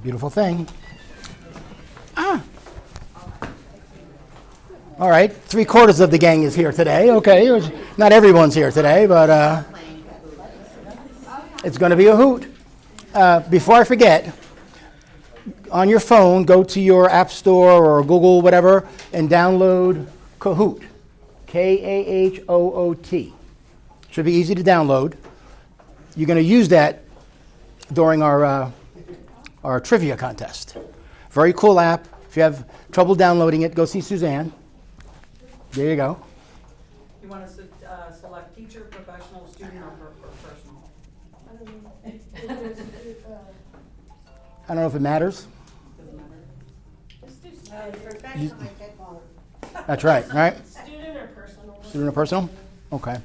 beautiful thing. All right, 3/4 of the gang is here today. Okay, not everyone's here today, but it's going to be a hoot. Before I forget, on your phone, go to your App Store or Google, whatever, and download Kahoot. Kahoot. Should be easy to download. You're going to use that during our trivia contest. Very cool app. If you have trouble downloading it, go see Suzanne. There you go. You want to select teacher, professional, student, or personal? I don't know if it matters. That's right, right? Student or personal? Student or personal? Okay.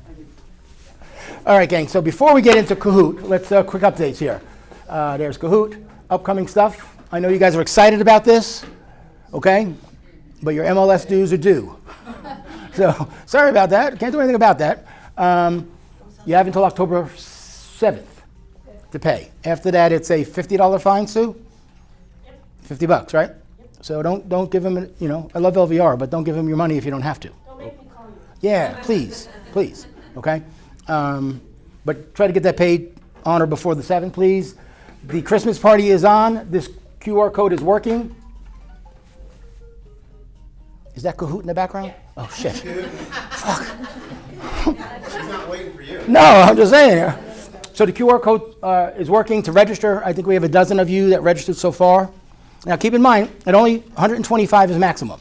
All right, gang. So before we get into Kahoot, let's quick updates here. There's Kahoot, upcoming stuff. I know you guys are excited about this, okay? But your MLS dues are due. So sorry about that. Can't do anything about that. You have until October 7th to pay. After that, it's a $50 fine, Sue? Yep. $50, right? Yep. So don't give them, I love LVR, but don't give them your money if you don't have to. Don't make me call you. Yeah, please, okay? But try to get that paid on or before the 7th, please. The Christmas party is on. This QR code is working. Is that Kahoot in the background? Yeah. Oh, shit. Fuck. She's not waiting for you. No, I'm just saying. So the QR code is working to register. I think we have a dozen of you that registered so far. Now, keep in mind, that only 125 is maximum.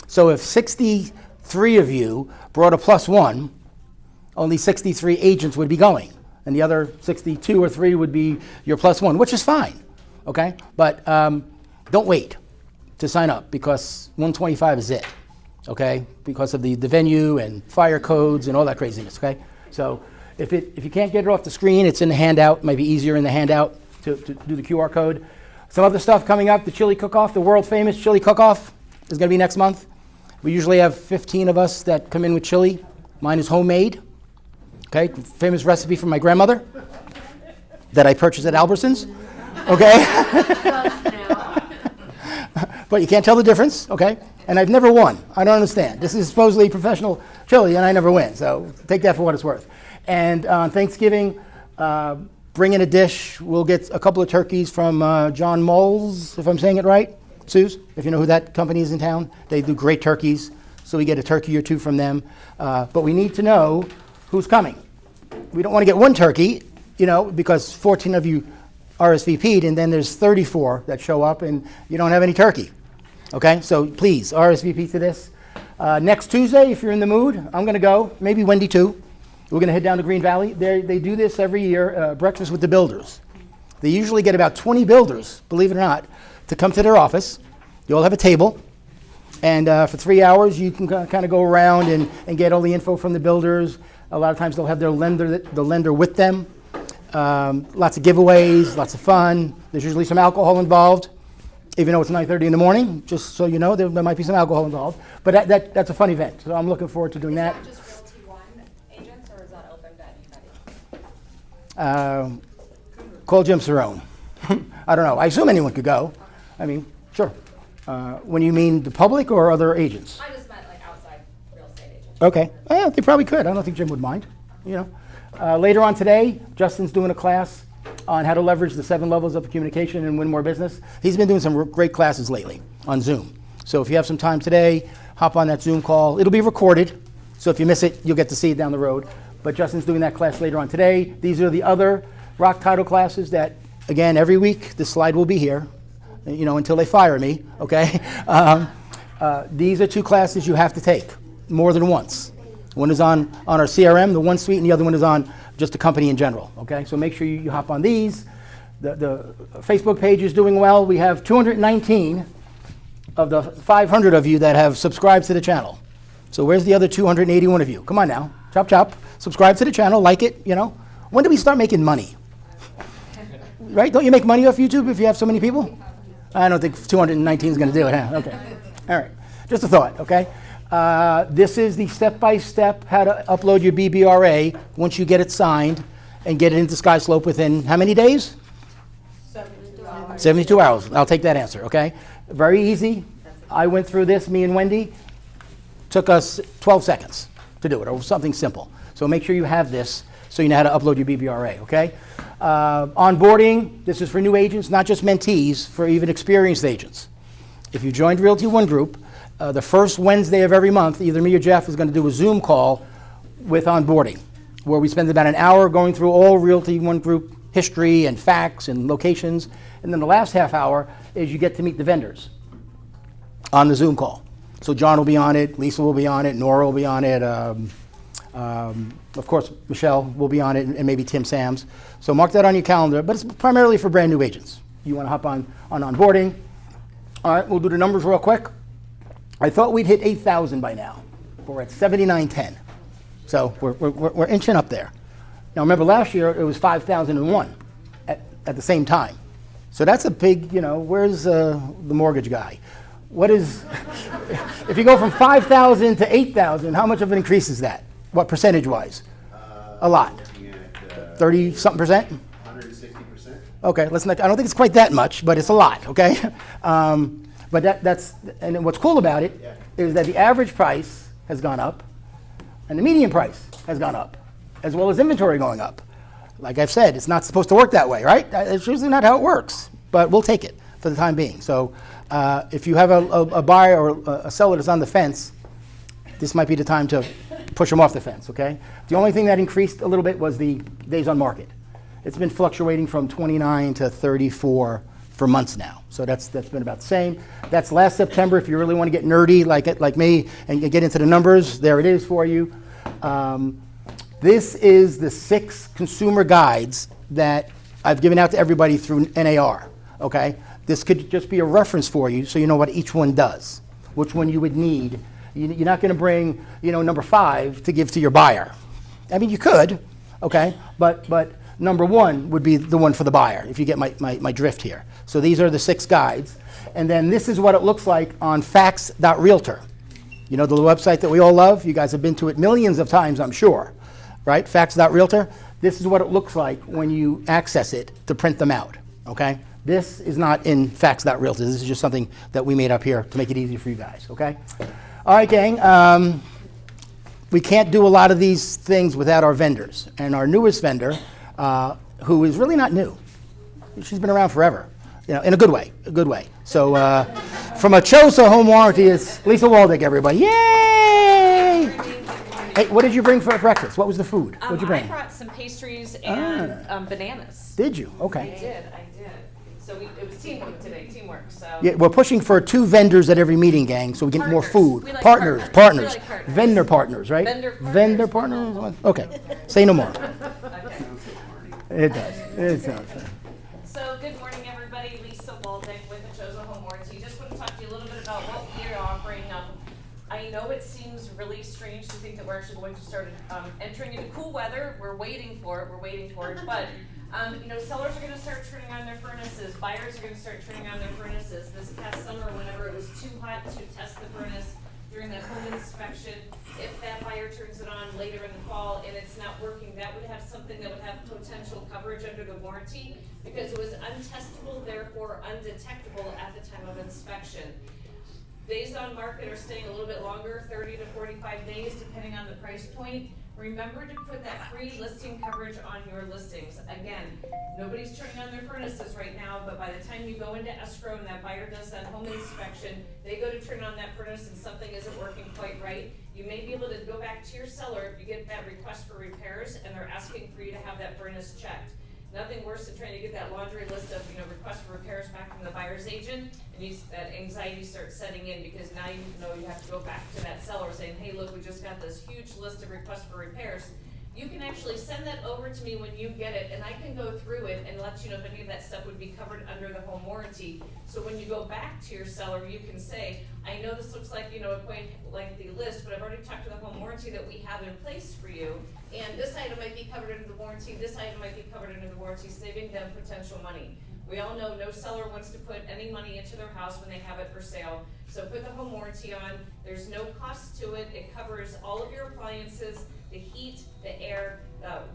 So if 63 of you brought a +1, only 63 agents would be going. And the other 62 or 3 would be your +1, which is fine, okay? But don't wait to sign up because 125 is it, okay? Because of the venue and fire codes and all that craziness, okay? So if you can't get it off the screen, it's in the handout. It might be easier in the handout to do the QR code. Some other stuff coming up, the chili cook-off, the world famous chili cook-off is gonna be next month. We usually have 15 of us that come in with chili. Mine is homemade, okay? Famous recipe from my grandmother that I purchased at Albertsons, okay? But you can't tell the difference, okay? And I've never won. I don't understand. This is supposedly professional chili, and I never win. So take that for what it's worth. And on Thanksgiving, bring in a dish. We'll get a couple of turkeys from John Moles, if I'm saying it right. Suze, if you know who that company is in town. They do great turkeys. So we get a turkey or two from them. But we need to know who's coming. We don't want to get one turkey, because 14 of you RSVP'd, and then there's 34 that show up, and you don't have any turkey. Okay, so please RSVP to this. Next Tuesday, if you're in the mood, I'm going to go. Maybe Wendy too. We're going to head down to Green Valley. They do this every year, breakfast with the builders. They usually get about 20 builders, believe it or not, to come to their office. You all have a table, and for 3 hours you can kind of go around and get all the info from the builders. A lot of times they'll have their lender with them. Lots of giveaways, lots of fun. There's usually some alcohol involved. Even though it's 9:30 in the morning, just so you know, there might be some alcohol involved. But that's a fun event, so I'm looking forward to doing that. Is that just Realty One agents, or is that open to anybody? Call Jim Cerrone. I don't know. I assume anyone could go. I mean, sure. When you mean the public or other agents? I just meant like outside real estate agents. Okay. Yeah, they probably could. I don't think Jim would mind. Later on today, Justin's doing a class on how to leverage the 7 levels of communication and win more business. He's been doing some great classes lately on Zoom. So if you have some time today, hop on that Zoom call. It'll be recorded, so if you miss it, you'll get to see it down the road. But Justin's doing that class later on today. These are the other rock title classes that, again, every week, this slide will be here, until they fire me, okay? These are 2 classes you have to take more than once. One is on our CRM, the one suite, and the other one is on just the company in general, okay? So make sure you hop on these. The Facebook page is doing well. We have 219 of the 500 of you that have subscribed to the channel. So where's the other 281 of you? Come on now, chop chop. Subscribe to the channel, like it, When do we start making money? Right? Don't you make money off YouTube if you have so many people? I don't think 219 is going to do it, huh? Okay. All right. Just a thought, okay? This is the step-by-step how to upload your BBRA once you get it signed and get it into SkySlope within how many days? 72 hours. 72 hours. I'll take that answer, okay? Very easy. I went through this, me and Wendy. Took us 12 seconds to do it, or something simple. So make sure you have this so you know how to upload your BBRA, okay? Onboarding, this is for new agents, not just mentees, for even experienced agents. If you joined Realty One Group, the first Wednesday of every month, either me or Jeff is going to do a Zoom call with onboarding, where we spend about an hour going through all Realty One Group history and facts and locations. And then the last half hour is you get to meet the vendors on the Zoom call. So John will be on it, Lisa will be on it, Nora will be on it, of course Michelle will be on it, and maybe Tim Sams. So mark that on your calendar, but it's primarily for brand new agents. You want to hop on onboarding. All right, we'll do the numbers real quick. I thought we'd hit 8,000 by now, but we're at 7,910. So we're inching up there. Now remember last year it was 5,001 at the same time. So that's a big, where's the mortgage guy? What is, if you go from 5,000 to 8,000, how much of an increase is that? What percentage-wise? A lot. 30-something percent? 160%. Okay, I don't think it's quite that much, but it's a lot, okay? But that's, and what's cool about it is that the average price has gone up and the median price has gone up, as well as inventory going up. Like I've said, it's not supposed to work that way, right? It's usually not how it works, but we'll take it for the time being. So if you have a buyer or a seller that's on the fence, this might be the time to push them off the fence, okay? The only thing that increased a little bit was the days on market. It's been fluctuating from 29 to 34 for months now. So that's been about the same. That's last September. If you really want to get nerdy like me and get into the numbers, there it is for you. This is the 6 consumer guides that I've given out to everybody through NAR, okay? This could just be a reference for you so you know what each one does, which one you would need. You're not going to bring, number 5 to give to your buyer. I mean, you could, okay? But number 1 would be the one for the buyer, if you get my drift here. So these are the 6 guides. And then this is what it looks like on facts.realtor. You know the website that we all love? You guys have been to it millions of times, I'm sure, right? Facts.realtor. This is what it looks like when you access it to print them out, okay? This is not in facts.realtor. This is just something that we made up here to make it easy for you guys, okay? All right, gang. We can't do a lot of these things without our vendors. And our newest vendor, who is really not new. She's been around forever, in a good way, So from a Chosa Home Warranty, it's Lisa Waldick, everybody. Yay! Hey, what did you bring for breakfast? What was the food? What did you bring? I brought some pastries and bananas. Did you? I Okay. did. So it was teamwork today, teamwork, so. Yeah, we're pushing for 2 vendors at every meeting, gang, so we get more Partners. food. We like Partners. partners. We like partners. Vendor partners, right? Vendor partners? Okay. Say no more. Okay. It does. It sounds fun. So good morning, everybody. Lisa Waldick with the Chosa Home Warranty. Just want to talk to you a little bit about what we are offering. I know it seems really strange to think that we're actually going to start entering into cool weather. We're waiting for it. But sellers are going to start turning on their furnaces. Buyers are going to start turning on their furnaces. This past summer, whenever it was too hot to test the furnace during the home inspection, if that buyer turns it on later in the fall and it's not working, that would have something that would have potential coverage under the warranty because it was untestable, therefore undetectable at the time of inspection. Days on market are staying a little bit longer, 30 to 45 days, depending on the price point. Remember to put that free listing coverage on your listings. Again, nobody's turning on their furnaces right now, but by the time you go into escrow and that buyer does that home inspection, they go to turn on that furnace and something isn't working quite right. You may be able to go back to your seller if you get that request for repairs and they're asking for you to have that furnace checked. Nothing worse than trying to get that laundry list of requests for repairs back from the buyer's agent, and that anxiety starts setting in because now you know you have to go back to that seller saying, hey, look, we just got this huge list of requests for repairs. You can actually send that over to me when you get it, and I can go through it and let you know if any of that stuff would be covered under the home warranty. So when you go back to your seller, you can say, I know this looks like a quite lengthy list, but I've already talked to the home warranty that we have in place for you, and this item might be covered under the warranty, this item might be covered under the warranty, saving them potential money. We all know no seller wants to put any money into their house when they have it for sale. So put the home warranty on. There's no cost to it. It covers all of your appliances. the heat, the air,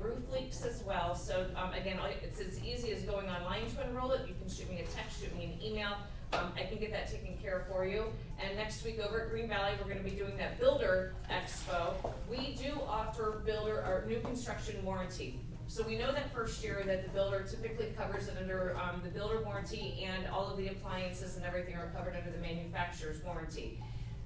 roof leaks as well. So again, it's as easy as going online to enroll it. You can shoot me a text, shoot me an email. I can get that taken care of for you. And next week over at Green Valley, we're going to be doing that Builder Expo. We do offer builder or new construction warranty. So we know that first year that the builder typically covers it under the builder warranty, and all of the appliances and everything are covered under the manufacturer's warranty.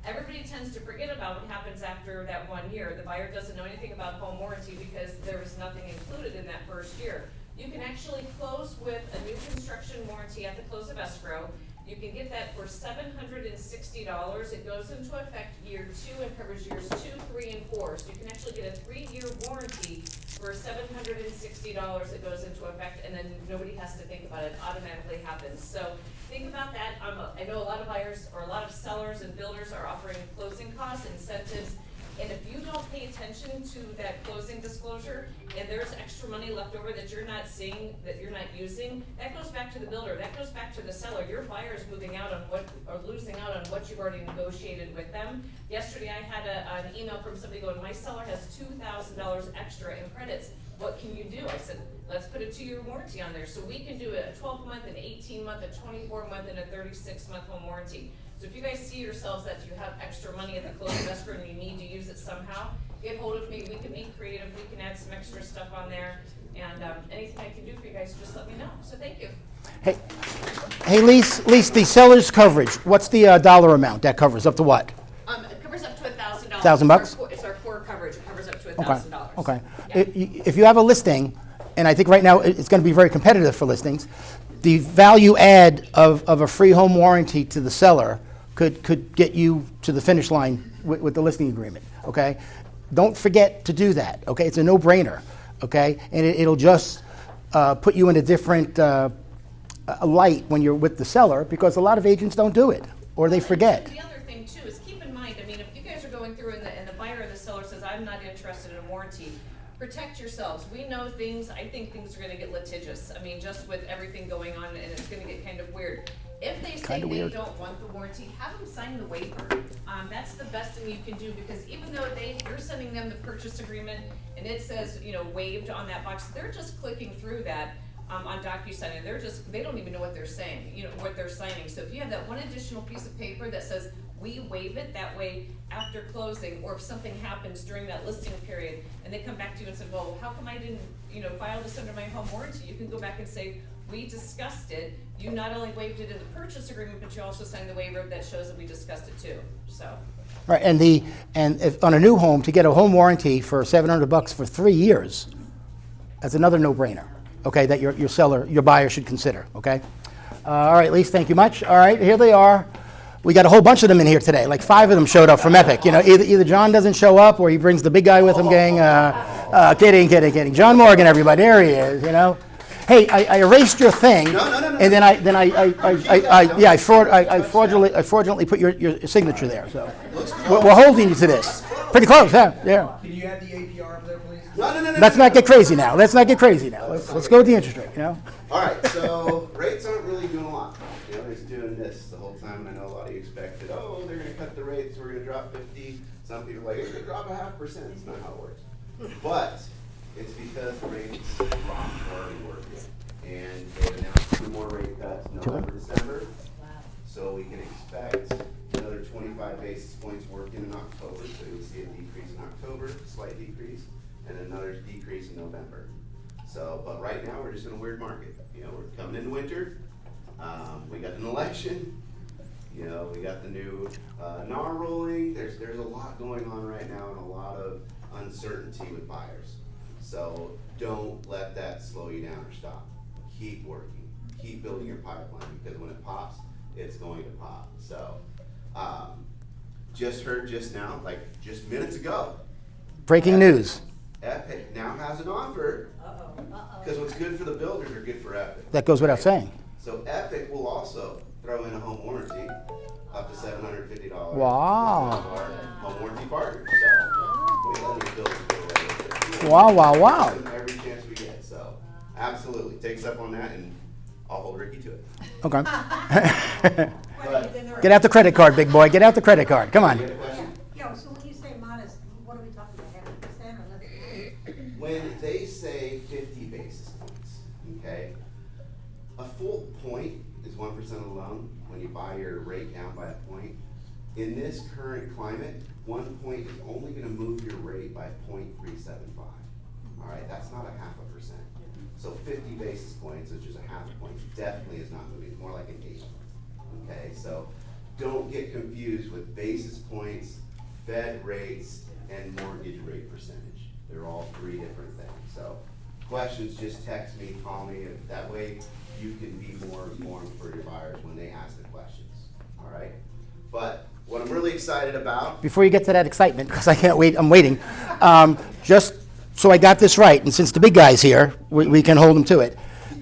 Everybody tends to forget about what happens after that 1 year. The buyer doesn't know anything about home warranty because there was nothing included in that first year. You can actually close with a new construction warranty at the close of escrow. You can get that for $760. It goes into effect year 2 and covers years 2, 3, and 4. So you can actually get a 3-year warranty for $760. It goes into effect, and then nobody has to think about it. It automatically happens. So think about that. I know a lot of buyers or a lot of sellers and builders are offering closing costs, incentives. And if you don't pay attention to that closing disclosure, and there's extra money left over that you're not seeing, that you're not using, that goes back to the builder, that goes back to the seller. Your buyer is moving out on what, or losing out on what you've already negotiated with them. Yesterday I had an email from somebody going, my seller has $2,000 extra in credits. What can you do? I said, let's put a 2-year warranty on there. So we can do a 12-month, an 18-month, a 24-month, and a 36-month home warranty. So if you guys see yourselves that you have extra money at the close of escrow and you need to use it somehow, get hold of me. We can be creative. We can add some extra stuff on there. And anything I can do for you guys, just let me know. So thank you. Hey, Lise, the seller's coverage, what's the dollar amount that covers? Up to what? It covers up to $1,000. $1,000? It's our core coverage. It covers up to $1,000. Okay. Yeah. If you have a listing, and I think right now it's going to be very competitive for listings, the value add of a free home warranty to the seller could get you to the finish line with the listing agreement, okay? Don't forget to do that, okay? It's a no-brainer, okay? And it'll just put you in a different light when you're with the seller, because a lot of agents don't do it, or they forget. The other thing too is keep in mind, I mean, if you guys are going through and the buyer or the seller says, I'm not interested in a warranty, protect yourselves. We know things, I think things are gonna get litigious. I mean, just with everything going on, and it's gonna get kind of weird. If they say they don't want the warranty, have them sign the waiver. That's the best thing you can do, because even though you're sending them the purchase agreement and it says, waived on that box, they're just clicking through that on DocuSign, and they don't even know what they're saying, what they're signing. So if you have that one additional piece of paper that says, we waive it, that way after closing, or if something happens during that listing period, and they come back to you and say, well, how come I didn't, file this under my home warranty? You can go back and say, we discussed it. You not only waived it in the purchase agreement, but you also signed the waiver that shows that we discussed it too. So. Right, and if on a new home, to get a home warranty for $700 for 3 years, that's another no-brainer, okay, that your buyer should consider, okay? All right, Lise, thank you much. All right, here they are. We got a whole bunch of them in here today. Like 5 of them showed up from Epic. Either John doesn't show up or he brings the big guy with him, gang. Kidding. John Morgan, everybody, there he is, Hey, I erased your thing, and then I fraudulently put your signature there. So we're holding you to this. Pretty close, huh? Yeah. Can you add the APR up there, please? Let's not get crazy now. Let's go with the interest rate. All right. So rates aren't really doing a lot. They're just doing this the whole time, and I know a lot of you expected. Oh, they're going to cut the rates. We're going to drop 50. Some people are like, it's going to drop 0.5%. It's not how it works. But it's because the rates are already working. And they've announced 2 more rate cuts, November, December. Wow. So we can expect another 25 basis points working in October. So you'll see a decrease in October, slight decrease, and another decrease in November. So, but right now we're just in a weird market. We're coming into winter. We got an election. We got the new NAR ruling. There's a lot going on right now, and a lot of uncertainty with buyers. So don't let that slow you down or stop. Keep working, keep building your pipeline, because when it pops, it's going to pop. So, just heard just now, like just minutes ago. Breaking news. Epic now has an offer. Because what's good for the builders are good for Epic. That goes without saying. So Epic will also throw in a home warranty up to $750. Wow. Our home warranty partners. So we let these builders go right with it. Wow. Every chance we get. So absolutely, take us up on that, and I'll hold Ricky to it. Okay. But, Get out the credit card, big boy. Get out the credit card. Come on. you have a question? Yeah, so when you say modest, what are we talking about, 1% or less? down, when you buy your rate down by a point, in this current climate, 1 point is only gonna move your rate by 0.375. All right, that's not a 0.5%. So 50 basis points, which is a 0.5 point, definitely is not moving, it's more like an 8. Okay, so don't get confused with basis points, Fed rates, and mortgage rate percentage. They're all 3 different things. So questions, just text me, call me, and that way you can be more informed for your buyers when they ask the questions. All right? But what I'm really excited about, Before you get to that excitement, because I can't wait, I'm waiting, just so I got this right, and since the big guy's here, we can hold him to it.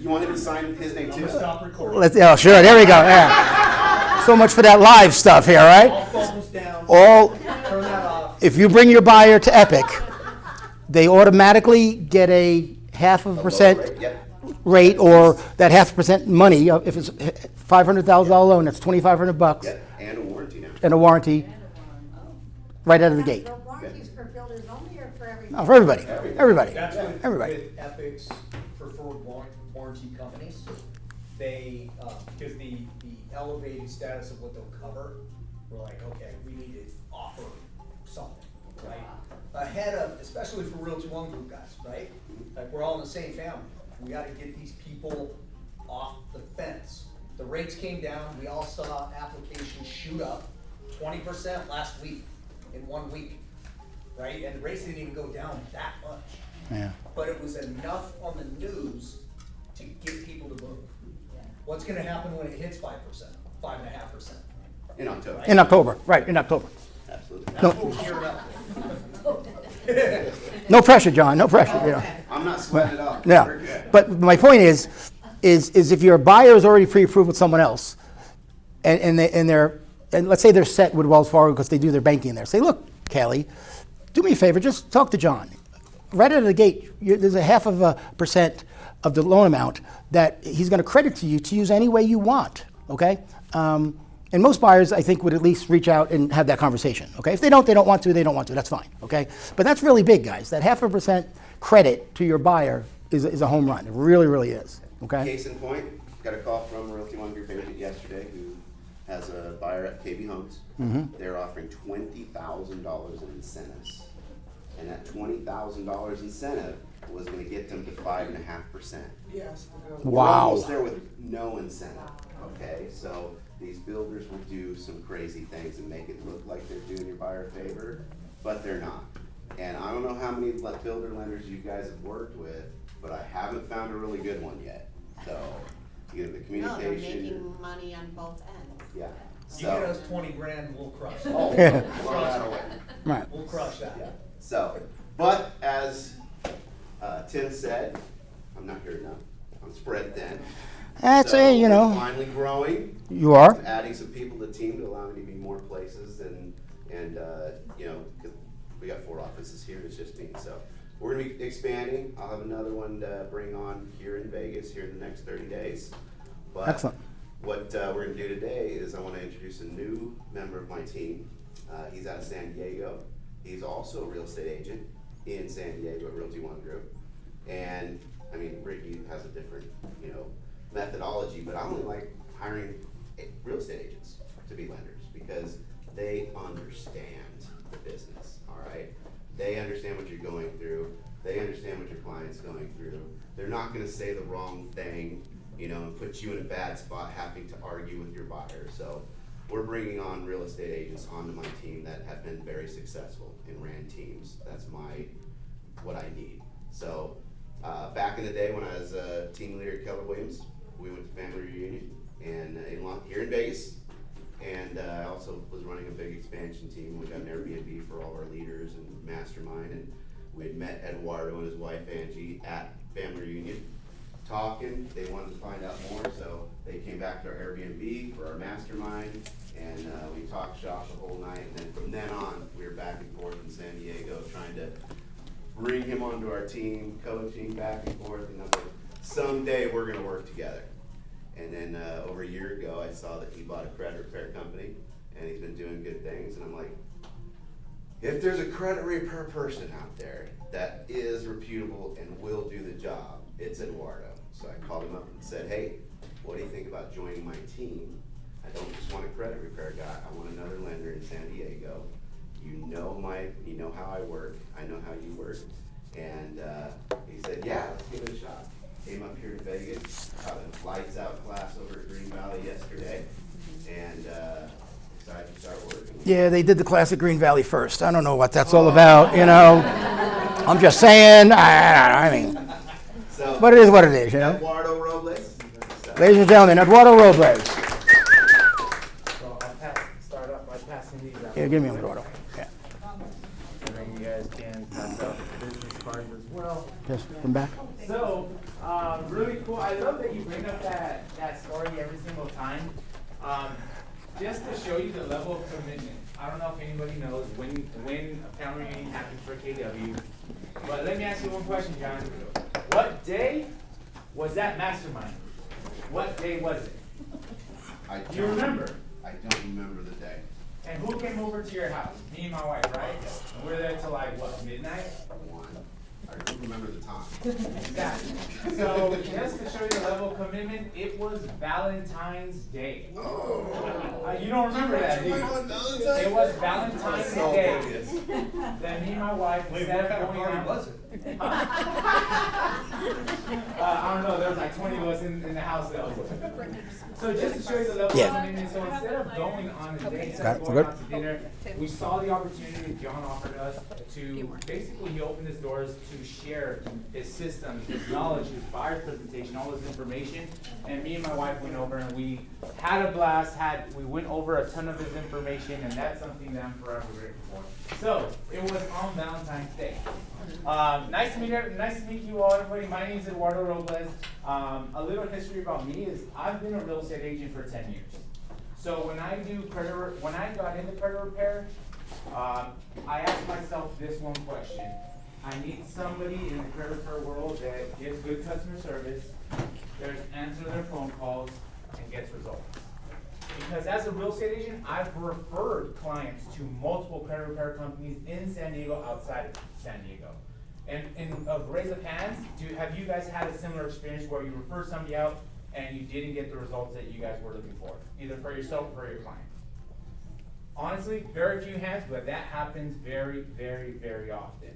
you want him to sign his name too? Stop recording. Oh, sure, there we go, yeah. So much for that live stuff here, all All right? phones down. All, Turn that off. if you bring your buyer to Epic, they automatically get a 0.5% Rate, yep. rate, or that 0.5% money. If it's $500,000 loan, that's $2,500 Yep, and a warranty now. and a warranty right out of the gate. The warranties for builders only or for everybody? No, for everybody, everybody, That's everybody. with Epic's preferred warranty companies. They, because the elevated status of what they'll cover, we're like, okay, we need to offer something, right? Ahead of, especially for Realty One Group guys, right? Like, we're all in the same family. We gotta get these people off the fence. The rates came down, we all saw applications shoot up 20% last week, in 1 week, right? And the rates didn't even go down that much. Yeah. But it was enough on the news to get people to move. What's gonna happen when it hits 5%, 5.5%? In October. In October, right, in October. Absolutely. That's what we're gearing up for. No pressure, John, no pressure, you know. I'm not sweating it up. Yeah, We're good. but my point is if your buyer is already pre-approved with someone else, and let's say they're set with Wells Fargo because they do their banking there. Say, look, Kelly, do me a favor, just talk to John. Right out of the gate, there's a 0.5% of the loan amount that he's going to credit to you to use any way you want. Okay. And most buyers, I think, would at least reach out and have that conversation. Okay. If they don't want to. They don't want to. That's fine. Okay. But that's really big, guys. That 0.5% credit to your buyer is a home run. It really, really is. Okay. Case in point, got a call from Realty One Group agent yesterday who has a buyer at KB Homes. They're offering $20,000 in incentives. And that $20,000 incentive was gonna get them to 5.5%. Yes. We're Wow. almost there with no incentive, okay? So these builders will do some crazy things and make it look like they're doing your buyer a favor, but they're not. And I don't know how many builder lenders you guys have worked with, but I haven't found a really good one yet. So, you know, the No, they're communication. making money on both ends. Yeah. You get us 20 grand, we'll crush it. Oh, blow that away. Right. We'll crush that. Yeah. So, but as Tim said, I'm not here enough. I'm spread thin. That's So a, you we're know, finally growing. you are. Adding some people to the team to allow me to be more places and you know, 'cause we got 4 offices here, it's just me. So we're gonna be expanding. I'll have another one to bring on here in Vegas here in the next 30 days. But Excellent. what we're gonna do today is I wanna introduce a new member of my team. He's out of San Diego. He's also a real estate agent in San Diego at Realty One Group. And I mean, Ricky has a different, you know, methodology, but I only like hiring real estate agents to be lenders because they understand the business, all right? They understand what you're going through. They understand what your client's going through. They're not gonna say the wrong thing, you know, and put you in a bad spot having to argue with your buyer. So we're bringing on real estate agents onto my team that have been very successful and ran teams. That's what I need. So back in the day when I was a team leader at Keller Williams, we went to family reunion and here in Vegas. And I also was running a big expansion team. We got an Airbnb for all our leaders and mastermind. And we had met Eduardo and his wife Angie at family reunion, talking. They wanted to find out more, so they came back to our Airbnb for our mastermind, and we talked shop the whole night. And then from then on, we were back and forth in San Diego trying to bring him onto our team, coaching back and forth. And I was like, someday we're gonna work together. And then over a year ago, I saw that he bought a credit repair company, and he's been doing good things. And I'm like, if there's a credit repair person out there that is reputable and will do the job, it's Eduardo. So I called him up and said, hey, what do you think about joining my team? credit repair guy. I want another lender in San Diego. You know how I work. I know how you work. And he said, yeah, let's give it a shot. Came up here to Vegas, got a lights out class over at Green Valley yesterday, and decided to start working. Yeah, they did the classic Green Valley first. I don't know what that's all about, you know. I'm just saying, I mean, So, but it is what it is, you know. Eduardo Robles. Ladies and gentlemen, Eduardo Robles. So I'll start off by passing these out. Here, give me a Eduardo. Yeah. And then you guys can pass out the business cards as well. Just come back. So, really cool. I love that you bring up that story every single time. Just to show you the level of commitment. I don't know if anybody knows when a family meeting happens for KW, but let me ask you one question, John. What day was that mastermind? What day was it? Do you remember? I don't remember the day. And who came over to your house? Me and my wife, right? And we're there till like what, midnight? One. I don't remember the time. Exactly. So just to show you the level of commitment, it was Valentine's Day. You don't remember that, do you? It was Valentine's Day. Then me and my wife instead of going out. was it? I don't know, there was like 20 of us in the house though. So just to show you the level Yeah. of commitment, so instead of going on a date, instead Got of it. going We're out to dinner, we saw the opportunity that John offered us to, basically he opened his doors to share his systems, his knowledge, his buyer's presentation, all his information. And me and my wife went over and we had a blast, we went over a ton of his information, and that's something that I'm forever grateful for. So, it was on Valentine's Day. Nice to meet you all, everybody. My name is Eduardo Robles. A little history about me is I've been a real estate agent for 10 years. So when I got into credit repair, I asked myself this one question. I need somebody in the credit repair world that gives good customer service, answers their phone calls, and gets results. Because as a real estate agent, I've referred clients to multiple credit repair companies in San Diego, outside of San Diego. And of raise of hands, have you guys had a similar experience where you refer somebody out and you didn't get the results that you guys were looking for, either for yourself or for your client? Honestly, very few hands, but that happens very, very, very often.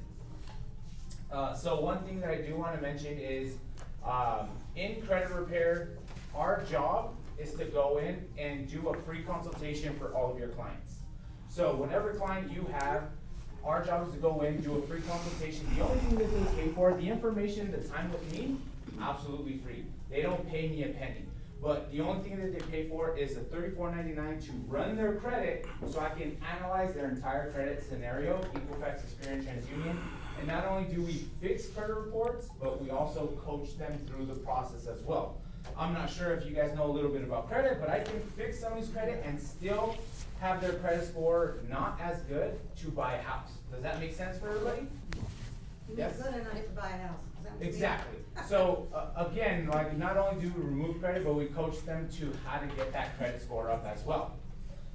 So one thing that I do want to mention is, in credit repair, our job is to go in and do a free consultation for all of your clients. So whatever client you have, our job is to go in, do a free consultation. The only thing that they pay for, the information, the time with me, absolutely free. They don't pay me a penny. But the only thing that they pay for is the $34.99 to run their credit, so I can analyze their entire credit scenario, Equifax, Experian, TransUnion. And not only do we fix credit reports, but we also coach them through the process as well. I'm not sure if you guys know a little bit about credit, but I can fix somebody's credit and still have their credit score not as good to buy a house. Does that make sense for everybody? Yes? Good enough to buy a house. Is that what you mean? Exactly. So again, like not only do we remove credit, but we coach them to how to get that credit score up as well.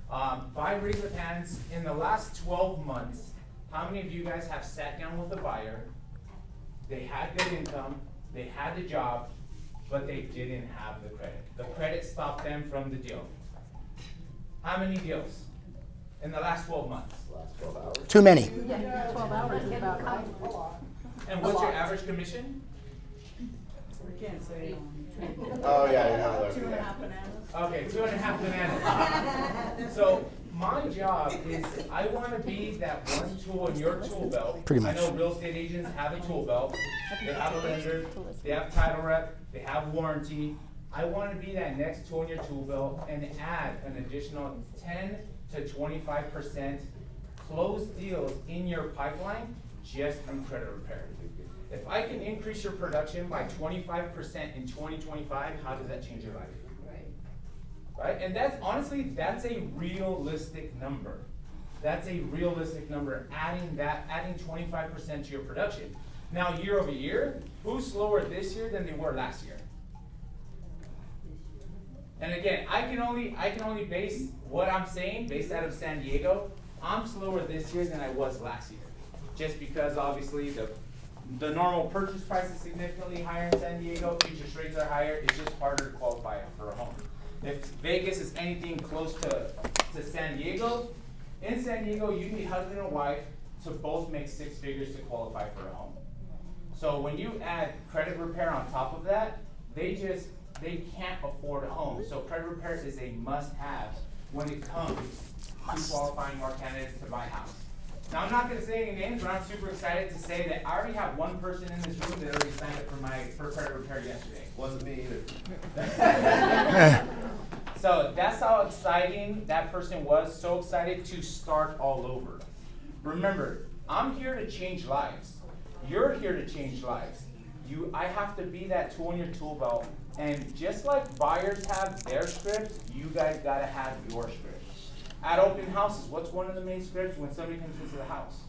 By raise of hands, in the last 12 months, how many of you guys have sat down with a buyer, they had good income, they had the job, but they didn't have the credit? The credit stopped them from the deal. How many deals in the last 12 months? Last 12 hours. Too many. And what's your average commission? We can't say. Oh, yeah, you're not allowed to do 2.5 that. bananas. Okay, 2.5 bananas. So my job is I want to be that one tool in your tool belt. Pretty much. I know real estate agents have a tool belt. They have a lender, they have title rep, they have warranty. I want to be that next tool in your tool belt and add an additional 10 to 25% closed deals in your pipeline just through credit repair. If I can increase your production by 25% in 2025, how does that change your life? Right? And that's honestly, that's a realistic number. That's a realistic number, adding 25% to your production. Now, year over year, who's slower this year than they were last year? And again, I can only base what I'm saying based out of San Diego. I'm slower this year than I was last year. Just because obviously the normal purchase price is significantly higher in San Diego, interest rates are higher, it's just harder to qualify for a home. if Vegas is anything close to San Diego, in San Diego, you need husband and wife to both make 6 figures to qualify for a home. So when you add credit repair on top of that, they can't afford a home. So credit repair is a must-have when it comes to qualifying more candidates to buy a house. Now, I'm not going to say any names, but I'm super excited to say that I already have one person in this room that already signed up for credit repair yesterday. Wasn't me either. So that's how exciting that person was, so excited to start all over. Remember, I'm here to change lives. You're here to change lives. I have to be that tool in your tool belt. And just like buyers have their script, you guys gotta have your script. At open houses, what's one of the main scripts when somebody comes into the house?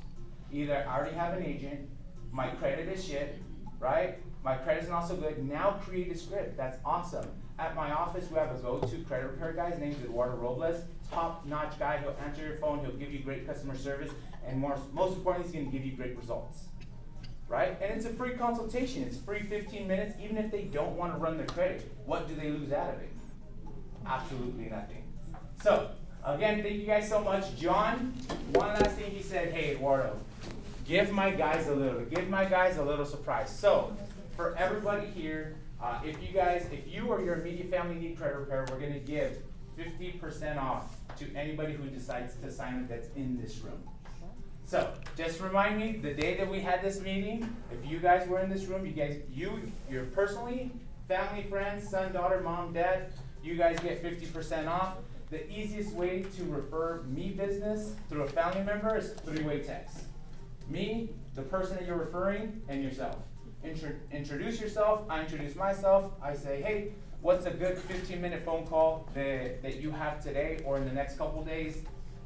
Either I already have an agent, my credit is shit, right? My credit's not so good. Now create a script. That's awesome. At my office, we have a go-to credit repair guy. His name is Eduardo Robles. Top-notch guy. He'll answer your phone. He'll give you great customer service. And most importantly, he's going to give you great results. Right? And it's a free consultation. It's free 15 minutes. Even if they don't want to run their credit, what do they lose out of it? Absolutely nothing. So, again, thank you guys so much. John, one last thing he said, hey, Eduardo, give my guys a little surprise. So, for everybody here, if you or your immediate family need credit repair, we're going to give 50% off to anybody who decides to sign up that's in this room. So, just remind me, the day that we had this meeting, if you guys were in this room, you're personally, family, friends, son, daughter, mom, dad, you guys get 50% off. The easiest way to refer me business through a family member is 3-way text. Me, the person that you're referring, and yourself. Introduce yourself, I introduce myself, I say, hey, what's a good 15-minute phone call that you have today or in the next couple days,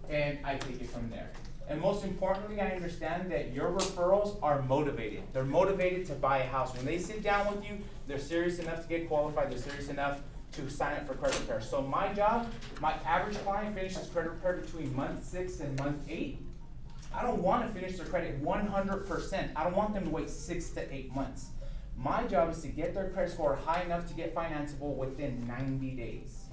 and I take it from there. And most importantly, I understand that your referrals are motivated. They're motivated to buy a house. When they sit down with you, they're serious enough to get qualified, they're serious enough to sign up for credit repair. So my job, my average client finishes credit repair between month 6 and month 8. I don't want to finish their credit 100%. I don't want them to wait 6 to 8 months. My job is to get their credit score high enough to get financeable within 90 days.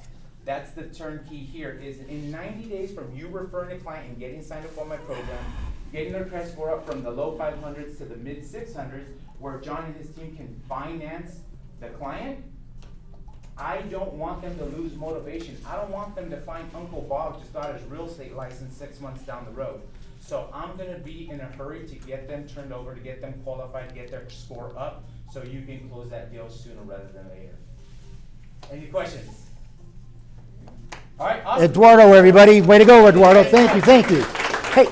That's the turnkey here, is in 90 days from you referring a client and getting signed up on my program, getting their credit score up from the low 500s to the mid 600s, where John and his team can finance the client. I don't want them to lose motivation. I don't want them to find Uncle Bob just got his real estate license 6 months down the road. So I'm going to be in a hurry to get them turned over, to get them qualified, get their score up, so you can close that deal sooner rather than later. Any questions? All right, awesome. Eduardo, everybody. Way to go, Eduardo. Thank you. Hey,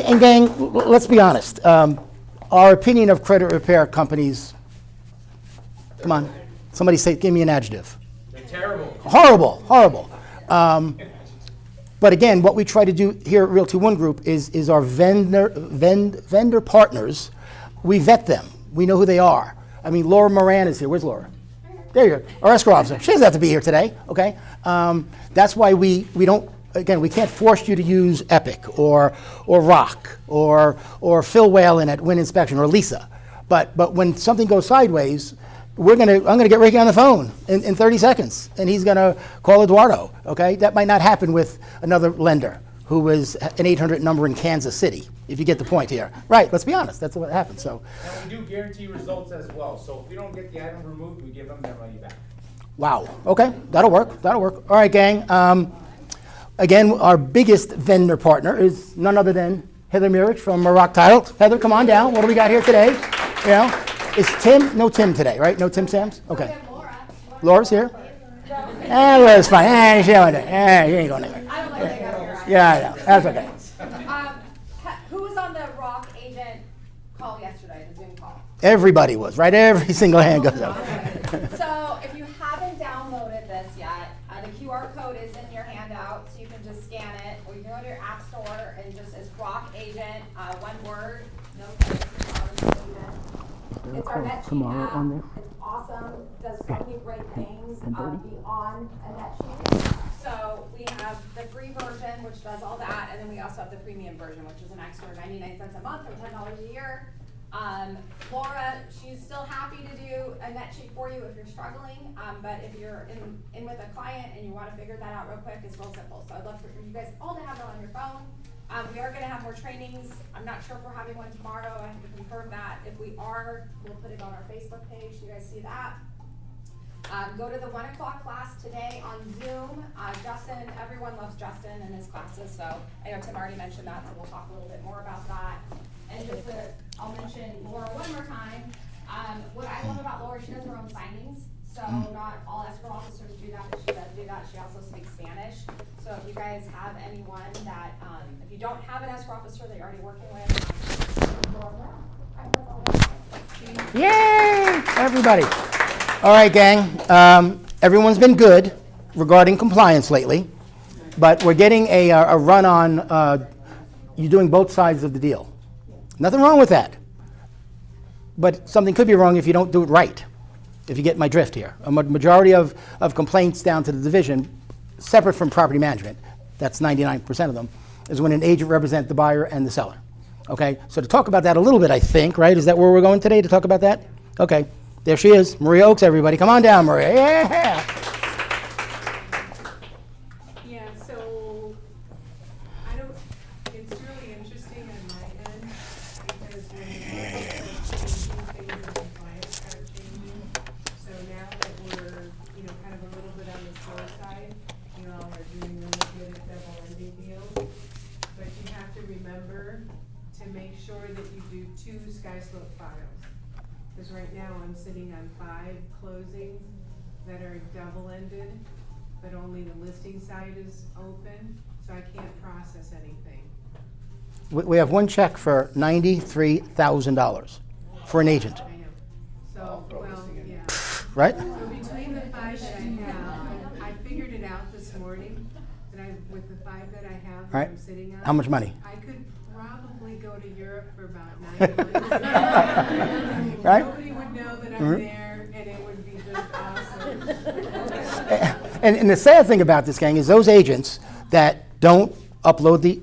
and gang, let's be honest. Our opinion of credit repair companies, come on, somebody say, give me an adjective. They're terrible. Horrible. But again, what we try to do here at Realty One Group is our vendor partners, we vet them. We know who they are. I mean, Laura Moran is here. Where's Laura? There you go. Our escrow officer. She doesn't have to be here today, okay? That's why we don't, again, we can't force you to use Epic or Rock or Phil Whalen at Win Inspection or Lisa. But when something goes sideways, I'm gonna get Ricky on the phone in 30 seconds, and he's gonna call Eduardo, okay? That might not happen with another lender who was an 800 number in Kansas City, if you get the point here. Right, let's be honest, that's what happens, so. And we do guarantee results as well. So if we don't get the item removed, we give them their money back. Wow, okay, that'll work. All right, gang. Again, our biggest vendor partner is none other than Heather Murich from Rock Title. Heather, come on down. What do we got here today? You know, is Tim? No Tim today, right? No Tim Sams? Okay. Laura's here. Laura's fine. She ain't going anywhere. I don't like that guy here. Yeah, I know. That's okay. Who was on the Rock agent call yesterday, the Zoom call? Everybody was, right? Every single hand goes up. So if you haven't downloaded this yet, the QR code is in your handout, so you can just scan it, or you can go to your app store and just, it's Rock Agent, one word, no space, It's our NetSheet app. It's awesome, does so many great things beyond a NetSheet. So we have the free version, which does all that, and then we also have the premium version, which is an extra 99 cents a month or $10 a year. Laura, she's still happy to do a net sheet for you if you're struggling, but if you're in with a client and you wanna figure that out real quick, it's real simple. So I'd love for you guys all to have it on your phone. We are gonna have more trainings. I'm not sure if we're having one tomorrow. I have to confirm that. If we are, we'll put it on our Facebook page. You guys see that? Go to the 1 o'clock class today on Zoom. Justin, everyone loves Justin and his classes, so I know Tim already mentioned that, so we'll talk a little bit more about that. And just I'll mention Laura one more time. What I love about Laura, she does her own signings. So not all escrow officers do that, but she does do that. She also speaks Spanish. So if you guys have anyone that, if you don't have an escrow officer that you're already working with, Yay, everybody. All right, gang. Everyone's been good regarding compliance lately, but we're getting a run on you doing both sides of the deal. Nothing wrong with that. But something could be wrong if you don't do it right, if you get my drift here. A majority of complaints down to the division, separate from property management, that's 99% of them, is when an agent represents the buyer and the seller. Okay, so to talk about that a little bit, I think, right? Is that where we're going today, to talk about that? Okay, there she is, Maria Oakes, everybody. Come on down, Maria. Yeah! Yeah, so it's really interesting on my end because when changing things in compliance start changing. So now that we're, kind of a little bit on the slow side, you all are doing really good at double ending deals. But you have to remember to make sure that you do 2 SkySlope files. Because right now I'm sitting on 5 closings that are double-ended, but only the listing side is open, so I can't process anything. We have one check for $93,000 for an agent, I know. So, well, yeah. right? So between the 5 that I have, I figured it out this morning, with the 5 that I have that Right. I'm sitting on. How much money? I could probably go to Europe for about 9 months. Right? Nobody would know that I'm there, and it would be just awesome. And the sad thing about this, gang, is those agents that don't upload the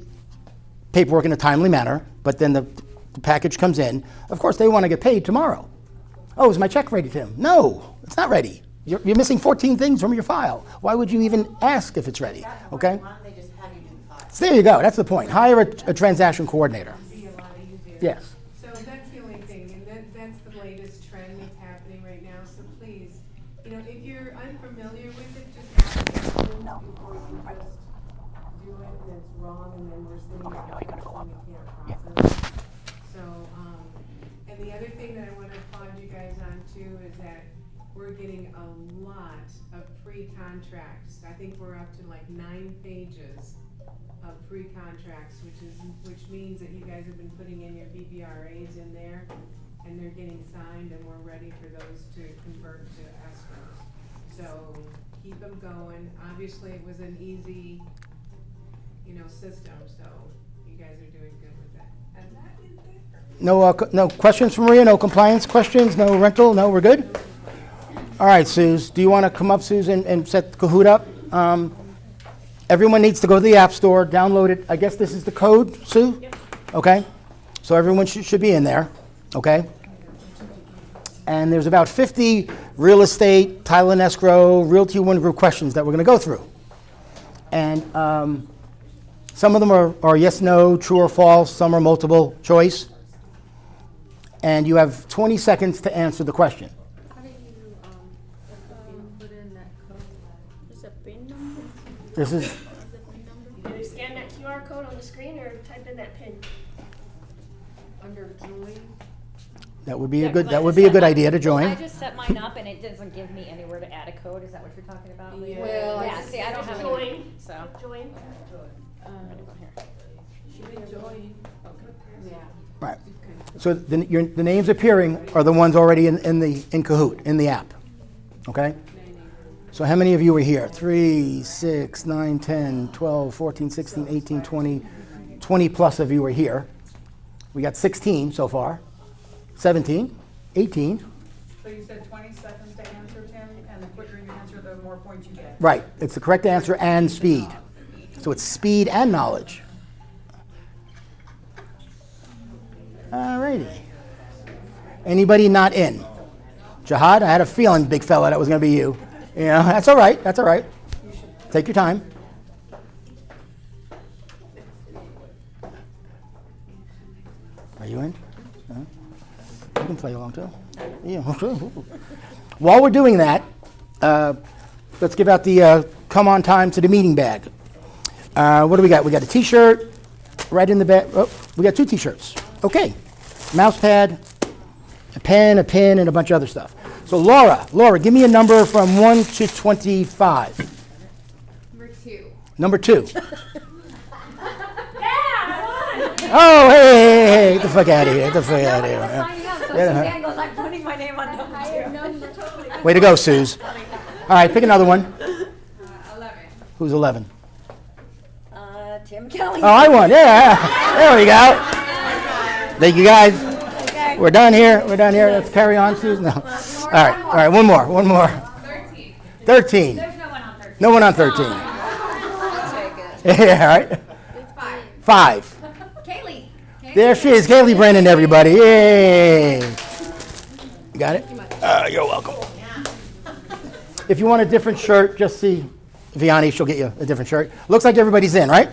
paperwork in a timely manner, but then the package comes in, of course they want to get paid tomorrow. Oh, is my check ready, Tim? No, it's not ready. You're missing 14 things from your file. Why would you even ask if it's ready? Okay? So there you go. That's the point. Hire a transaction coordinator. It'd be a lot easier. Yes. So that's the only thing, and that's the latest trend that's happening right now, so please, if you're unfamiliar with it, just ask questions before you just do it, and it's wrong, and then we're sitting there and we can't process. So, and the other thing that I wanna applaud you guys on too is that we're getting a lot of pre-contracts. I think we're up to like 9 pages of pre-contracts, which means that you guys have been putting in your BBRAs in there, and they're getting signed, and we're ready for those to convert to escrows. So keep them going. Obviously, it was an easy, system, so you guys are doing good with that. And that is it. No questions from Maria? No compliance questions? No rental? No, we're good? All right, Suze, do you want to come up, Suze, and set Kahoot up? Everyone needs to go to the App Store, download it. I guess this is the code, Sue? Yep. Okay. So everyone should be in there, okay? And there's about 50 real estate, title and escrow, Realty One Group questions that we're going to go through. And some of them are yes, no, true or false. Some are multiple choice. And you have 20 seconds to answer the question. How do you, put in that code? Is it PIN number? This is, Is it PIN number? Can you scan that QR code on the screen or type in that PIN? Under Julie, that would be a good idea to I join. just set mine up and it doesn't give me anywhere to add a code. Is that what you're talking about? Lee? Well, Yeah, see, I don't have any, Join. so. Join. I'm gonna go here. she did join. Yeah. Right. So the names appearing are the ones already in Kahoot, in the app. Okay? So how many of you were here? 3, 6, 9, 10, 12, 14, 16, 18, 20. 20 plus of you were here. We got 16 so far. 17, 18. So you said 20 seconds to answer, Tim, and the quicker you answer, the more points you get. Right. It's the correct answer and speed. So it's speed and knowledge. All righty. Anybody not in? Jihad, I had a feeling, big fella, that was going to be you. Yeah, that's all right. That's all right. Take your time. Are you in? You can play along too. Yeah. While we're doing that, let's give out the come on time to the meeting bag. What do we got? We got a T-shirt right in the bag. Oh, we got 2 T-shirts. Okay. Mouse pad, a pen, a pin, and a bunch of other stuff. So Laura, give me a number from 1 to 25. Number 2. Oh, hey, get the fuck out of here. Get the fuck out of here. I'm putting my name on number 2. Way to go, Suze. All right, pick another one. 11. Who's 11? Tim Kelly. Oh, I won. Yeah. There we go. Thank you, guys. Okay. We're done here. Let's carry on, Suze. No. All right, one more. 13. There's no one on 13. No one on 13. Yeah, all right. 5. Kaylee. There she is, Kaylee Brandon, everybody. Yay. You got it? You're welcome. If you want a different shirt, just see Vianney. She'll get you a different shirt. Looks like everybody's in, right?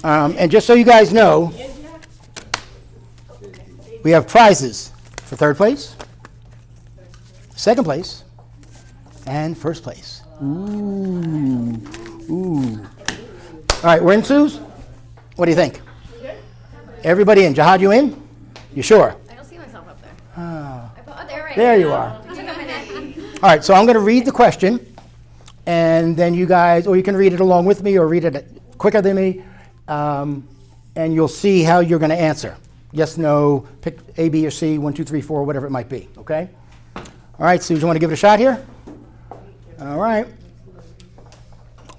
And just so you guys know, we have prizes for 3rd place, 2nd place, and 1st place. Ooh. All right, we're in, Suze? What do you think? Everybody in. Jihad, you in? You sure? I don't see myself up there. Oh. There you are. All right, so I'm going to read the question, and then you guys, or you can read it along with me or read it quicker than me, and you'll see how you're going to answer. Yes, no, pick A, B, or C, 1, 2, 3, 4, whatever it might be, okay? All right, Suze, you want to give it a shot here? All right.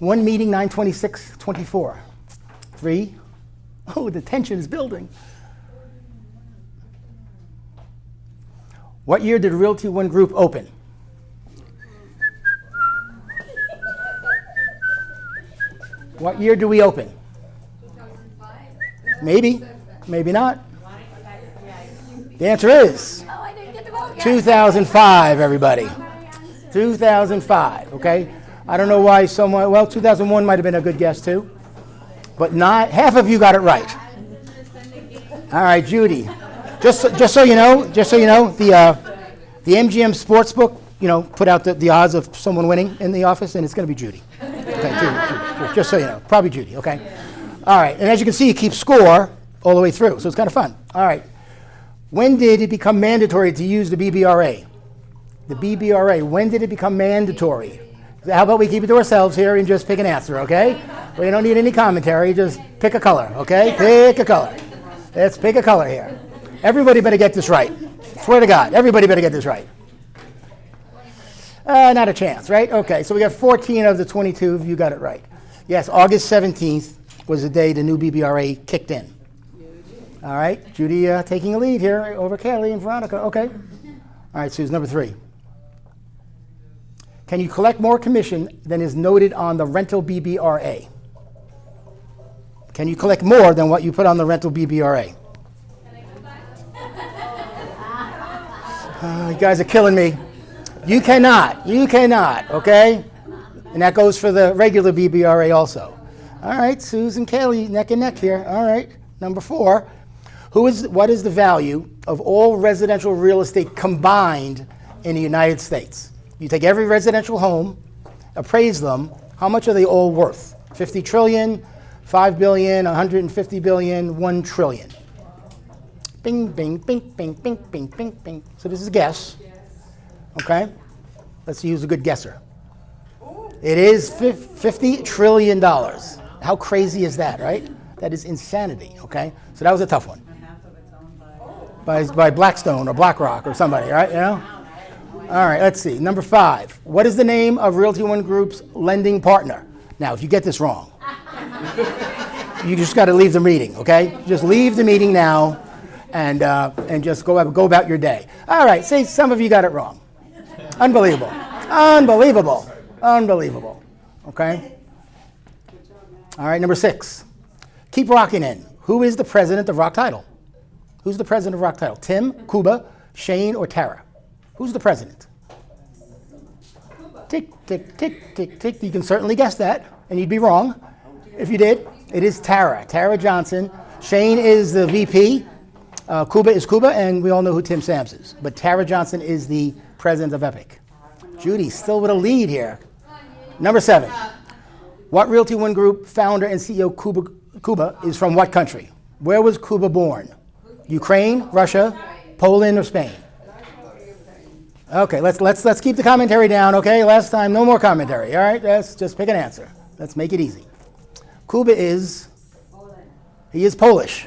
1 meeting, 9/26/24. 3. Oh, the tension is building. What year did Realty One Group open? What year do we open? 2005. Maybe, maybe not. The answer is 2005, everybody. 2005, okay? I don't know why someone, well, 2001 might have been a good guess too, but not, half of you got it right. All right, Judy. Just so you know, the MGM Sportsbook, put out the odds of someone winning in the office, and it's going to be Judy. Okay, Judy, just so you know, probably Judy, okay? All right, and as you can see, it keeps score all the way through, so it's kind of fun. All right. When did it become mandatory to use the BBRA? The BBRA, when did it become mandatory? How about we keep it to ourselves here and just pick an answer, okay? We don't need any commentary, just pick a color, okay? Pick a color. Let's pick a color here. Everybody better get this right. Swear to God, everybody better get this right. Not a chance, right? Okay, so we got 14 of the 22 of you got it right. Yes, August 17th was the day the new BBRA kicked in. All right, Judy taking a lead here over Kelly and Veronica. Okay. All right, Suze, number 3. Can you collect more commission than is noted on the rental BBRA? Can you collect more than what you put on the rental BBRA? You guys are killing me. You cannot, okay? And that goes for the regular BBRA also. All right, Suze and Kaylee, neck and neck here. All right, number 4. What is the value of all residential real estate combined in the United States? You take every residential home, appraise them, how much are they all worth? 50 trillion, 5 billion, 150 billion, 1 trillion. Bing, bing, bing, bing, bing, bing, bing, bing. So this is a guess. Okay? Let's use a good guesser. It is $50 trillion. How crazy is that, right? That is insanity, okay? So that was a tough one. By Blackstone or BlackRock or somebody, right? All right, let's see. Number 5. What is the name of Realty One Group's lending partner? Now, if you get this wrong, you just got to leave the meeting, okay? Just leave the meeting now and just go about your day. All right, say some of you got it wrong. Unbelievable. Unbelievable. Okay? All right, number 6. Keep rocking in. Who is the president of Rock Title? Who's the president of Rock Title? Tim, Cuba, Shane, or Tara? Who's the president? Tick, tick, tick, tick, tick. You can certainly guess that, and you'd be wrong if you did. It is Tara, Tara Johnson. Shane is the VP. Cuba is Cuba, and we all know who Tim Sams is. But Tara Johnson is the president of Epic. Judy still with a lead here. Number 7. What Realty One Group founder and CEO Cuba is from what country? Where was Cuba born? Ukraine, Russia, Poland, or Spain? Okay, let's keep the commentary down, okay? Last time, no more commentary, all right? Let's just pick an answer. Let's make it easy. Cuba is, he is Polish,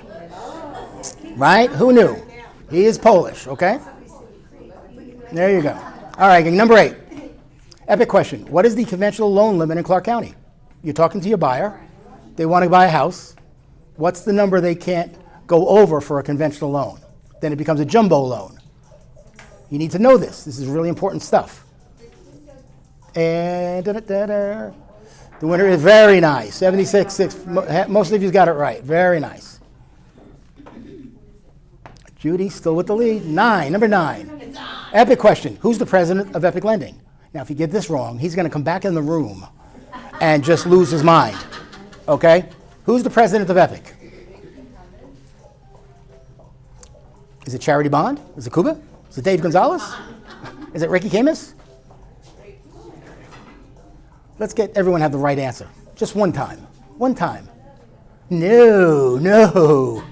right? Who knew? He is Polish, okay? There you go. All right, number 8. Epic question. What is the conventional loan limit in Clark County? You're talking to your buyer. They want to buy a house. What's the number they can't go over for a conventional loan? Then it becomes a jumbo loan. You need to know this. This is really important stuff. And the winner is very nice. 76.6. Most of you got it right. Very nice. Judy still with the lead. 9. Number 9. Epic question. Who's the president of Epic Lending? Now, if you get this wrong, he's going to come back in the room and just lose his mind. Okay? Who's the president of Epic? Is it Charity Bond? Is it Cuba? Is it Dave Gonzalez? Is it Ricky Camus? Let's get everyone to have the right answer. Just one time. One time. No.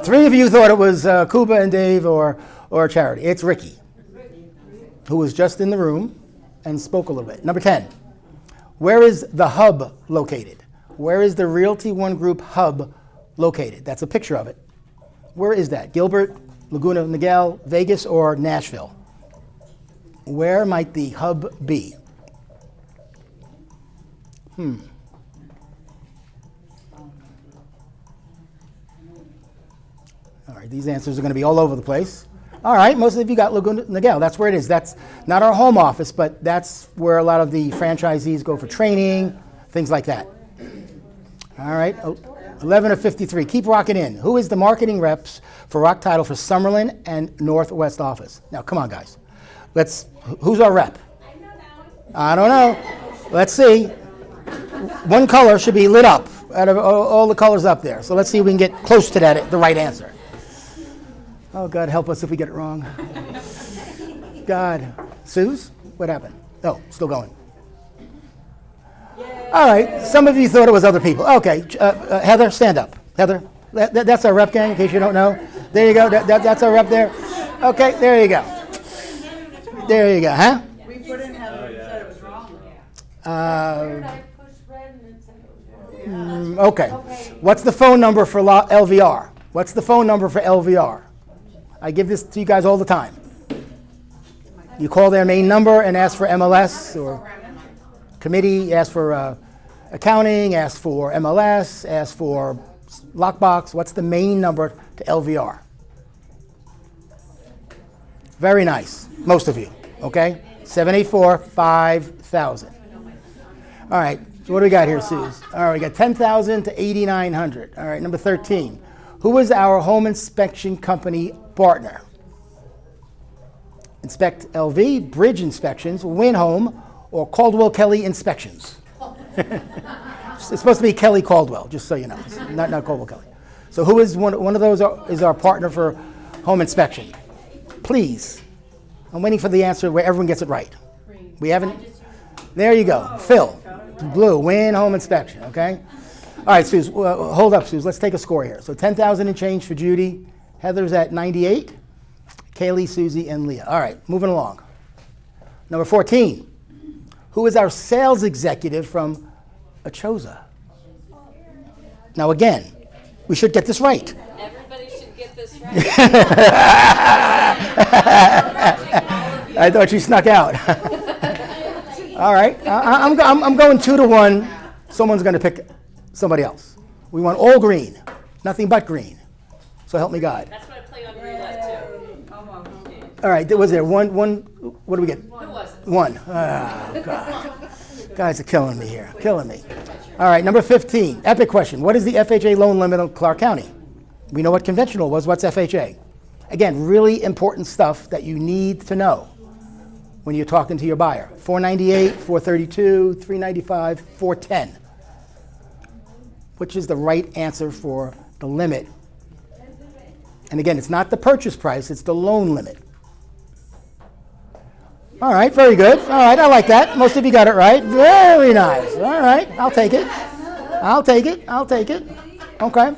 3 of you thought it was Cuba and Dave or Charity. It's Ricky, who was just in the room and spoke a little bit. Number 10. Where is the hub located? Where is the Realty One Group hub located? That's a picture of it. Where is that? Gilbert, Laguna Niguel, Vegas, or Nashville? Where might the hub be? All right, these answers are going to be all over the place. All right, most of you got Laguna Niguel. That's where it is. That's not our home office, but that's where a lot of the franchisees go for training, things like that. All right, 11 of 53. Keep rocking in. Who is the marketing reps for Rock Title for Summerlin and Northwest office? Now, come on, guys. Who's our rep? I don't know. Let's see. One color should be lit up out of all the colors up there. So let's see if we can get close to that, the right answer. Oh, God, help us if we get it wrong. God. Suze? What happened? Oh, still going. All right. Some of you thought it was other people. Okay. Heather, stand up. Heather, that's our rep gang, in case you don't know. There you go. That's our rep there. Okay, there you go. There you go, huh? We put in Heather and said it was wrong. Okay. What's the phone number for LVR? What's the phone number for LVR? I give this to you guys all the time. You call their main number and ask for MLS or committee, ask for accounting, ask for MLS, ask for lockbox. What's the main number to LVR? Very nice. Most of you, okay? 784-5000. All right, so what do we got here, Suze? All right, we got 10,000 to 8,900. All right, number 13. Who is our home inspection company partner? Inspect LV, Bridge Inspections, Win Home, or Caldwell Kelly Inspections. It's supposed to be Kelly Caldwell, just so you know. It's not Caldwell Kelly. So who is one of those is our partner for home inspection? Please. I'm waiting for the answer where everyone gets it right. We haven't. There you go. Phil. Blue. Win Home Inspection. Okay. All right, Suze. Hold up, Suze. Let's take a score here. So 10,000 and change for Judy. Heather's at 98. Kaylee, Susie, and Leah. All right. Moving along. Number 14. Who is our sales executive from Achosa? Now again, we should get this right. Everybody should get this right. I thought she snuck out. All right, I'm going 2-1. Someone's going to pick somebody else. We want all green, nothing but green. So help me God. That's what I play on roulette too. All right, was there one? What do we get? Who was it? 1. Oh, God. Guys are killing me here, killing me. All right, number 15, epic question. What is the FHA loan limit on Clark County? We know what conventional was. What's FHA? Again, really important stuff that you need to know when you're talking to your buyer. 498, 432, 395, 410. Which is the right answer for the limit? And again, it's not the purchase price, it's the loan limit. All right, very good. All right, I like that. Most of you got it right. Very nice. All right, I'll take it. I'll take it. I'll take it. Okay. All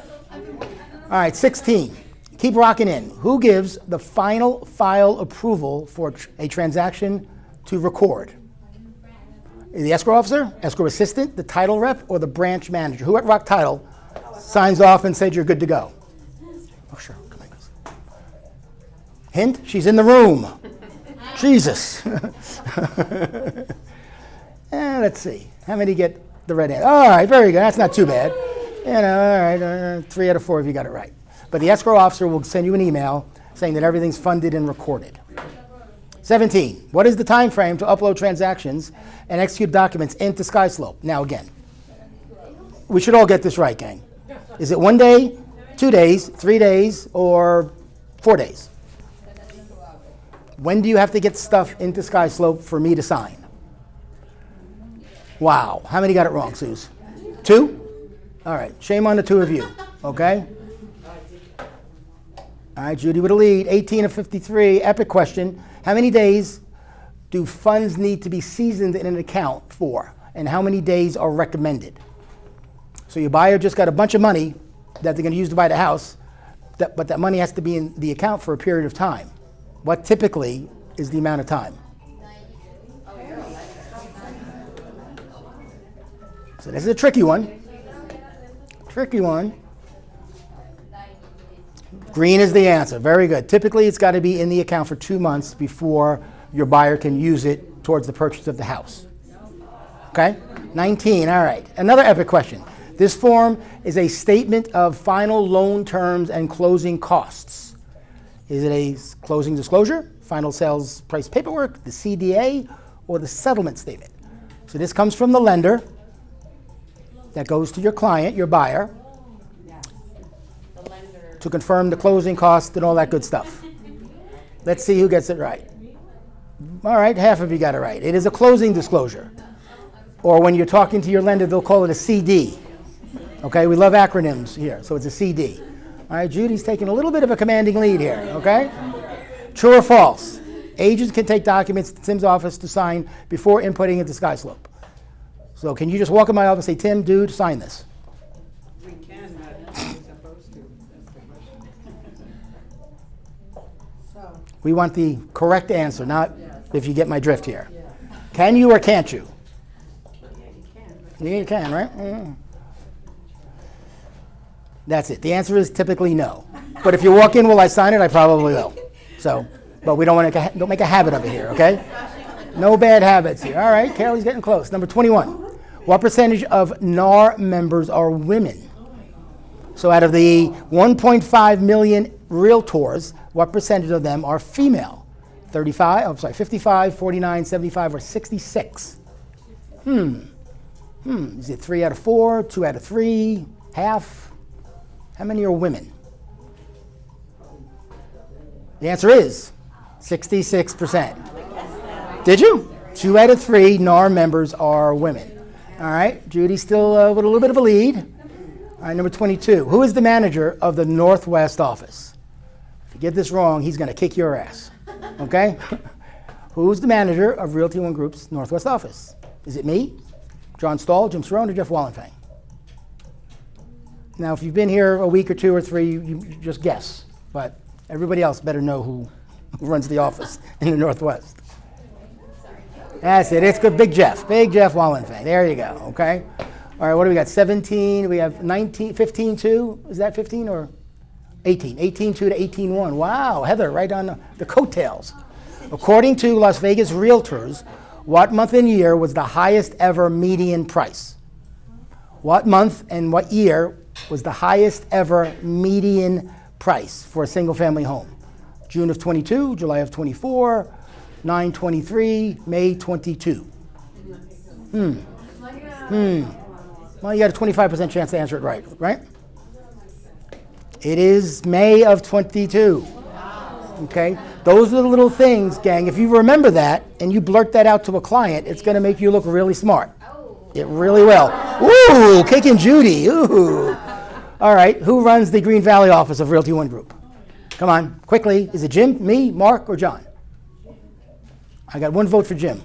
right, 16. Keep rocking in. Who gives the final file approval for a transaction to record? The escrow officer, escrow assistant, the title rep, or the branch manager? Who at Rock Title signs off and says you're good to go? Oh, sure. Come on, guys. Hint, she's in the room. Jesus. Let's see. How many get the red hand? All right, very good. That's not too bad. You know, all right, 3 out of 4 of you got it right. But the escrow officer will send you an email saying that everything's funded and recorded. 17. What is the time frame to upload transactions and execute documents into SkySlope? Now again, we should all get this right, gang. Is it 1 day, 2 days, 3 days, or 4 days? When do you have to get stuff into SkySlope for me to sign? Wow. How many got it wrong, Suze? 2? All right. Shame on the 2 of you. Okay? All right, Judy with a lead. 18 of 53. Epic question. How many days do funds need to be seasoned in an account for? And how many days are recommended? So your buyer just got a bunch of money that they're going to use to buy the house, but that money has to be in the account for a period of time. What typically is the amount of time? So this is a tricky one. Tricky one. Green is the answer. Very good. Typically, it's got to be in the account for 2 months before your buyer can use it towards the purchase of the house. Okay? 19. All right. Another epic question. This form is a statement of final loan terms and closing costs. Is it a closing disclosure, final sales price paperwork, the CDA, or the settlement statement? So this comes from the lender that goes to your client, your buyer, to confirm the closing cost and all that good stuff. Let's see who gets it right. All right, half of you got it right. It is a closing disclosure. Or when you're talking to your lender, they'll call it a CD. Okay, we love acronyms here, so it's a CD. All right, Judy's taking a little bit of a commanding lead here, okay? True or false? Agents can take documents to Tim's office to sign before inputting into SkySlope. So can you just walk in my office and say, Tim, dude, sign this? We can, but we're supposed to. That's the question. So, We want the correct answer, not if you get my drift here. Can you or can't you? You can, right? That's it. The answer is typically no. But if you walk in, will I sign it? I probably will. So, but we don't want to don't make a habit of it here, okay? No bad habits here. All right, Carol's getting close. Number 21. What percentage of NAR members are women? So out of the 1.5 million realtors, what percentage of them are female? 55, 49, 75, or 66? Is it 3 out of 4, 2 out of 3, half? How many are women? The answer is 66%. Did you? 2 out of 3 NAR members are women. All right, Judy's still with a little bit of a lead. All right, number 22. Who is the manager of the Northwest office? If you get this wrong, he's going to kick your ass. Okay? Who's the manager of Realty One Group's Northwest office? Is it me, John Stahl, Jim Cerrone, or Jeff Wallenfang? Now, if you've been here a week or 2 or 3, you just guess. But everybody else better know who runs the office in the Northwest. That's it. It's good. Big Jeff Wallenfang. There you go. Okay. All right. What do we got? 17. We have 19, 15-2. Is that 15 or 18? 18-2 to 18-1. Wow. Heather, right on the coattails. According to Las Vegas Realtors, what month and year was the highest ever median price? What month and what year was the highest ever median price for a single family home? June of 22, July of 24, 9/23, May 22. Well, you got a 25% chance to answer it right? It is May of 22. Okay? Those are the little things, gang. If you remember that and you blurt that out to a client, it's going to make you look really smart. It really will. Ooh, Cake and Judy. Ooh. All right, who runs the Green Valley office of Realty One Group? Come on, quickly. Is it Jim, me, Mark, or John? I got one vote for Jim.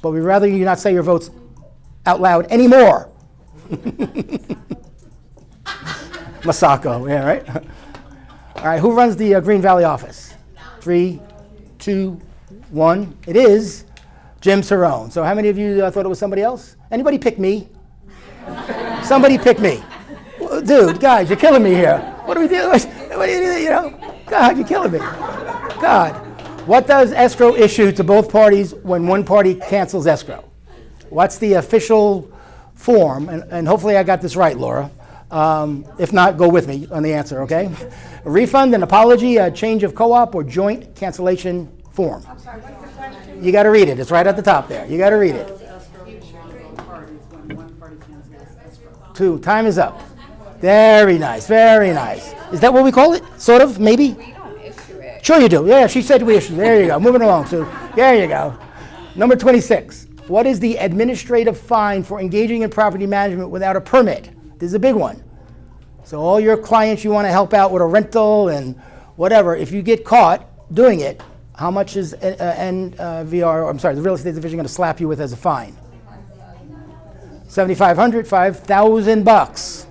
But we'd rather you not say your votes out loud anymore. Masako, yeah, right? All right, who runs the Green Valley office? 3, 2, 1. It is Jim Cerrone. So how many of you thought it was somebody else? Anybody pick me? Somebody pick me. Dude, guys, you're killing me here. What do we do? What do you do? You know? God, you're killing me. God. What does escrow issue to both parties when one party cancels escrow? What's the official form? And hopefully I got this right, Laura. If not, go with me on the answer, okay? A refund, an apology, a change of co-op, or joint cancellation form. I'm sorry, what's the question? You got to read it. It's right at the top there. You got to read it. Escrow issue to both parties when one party cancels escrow. 2. Time is up. Very nice. Very nice. Is that what we call it? Sort of? Maybe? We don't issue it. Sure you do. Yeah, she said we issue. There you go. Moving along, Sue. There you go. Number 26. What is the administrative fine for engaging in property management without a permit? This is a big one. So all your clients you want to help out with a rental and whatever, if you get caught doing it, how much is the real estate division going to slap you with as a fine? $7,500, $5,000.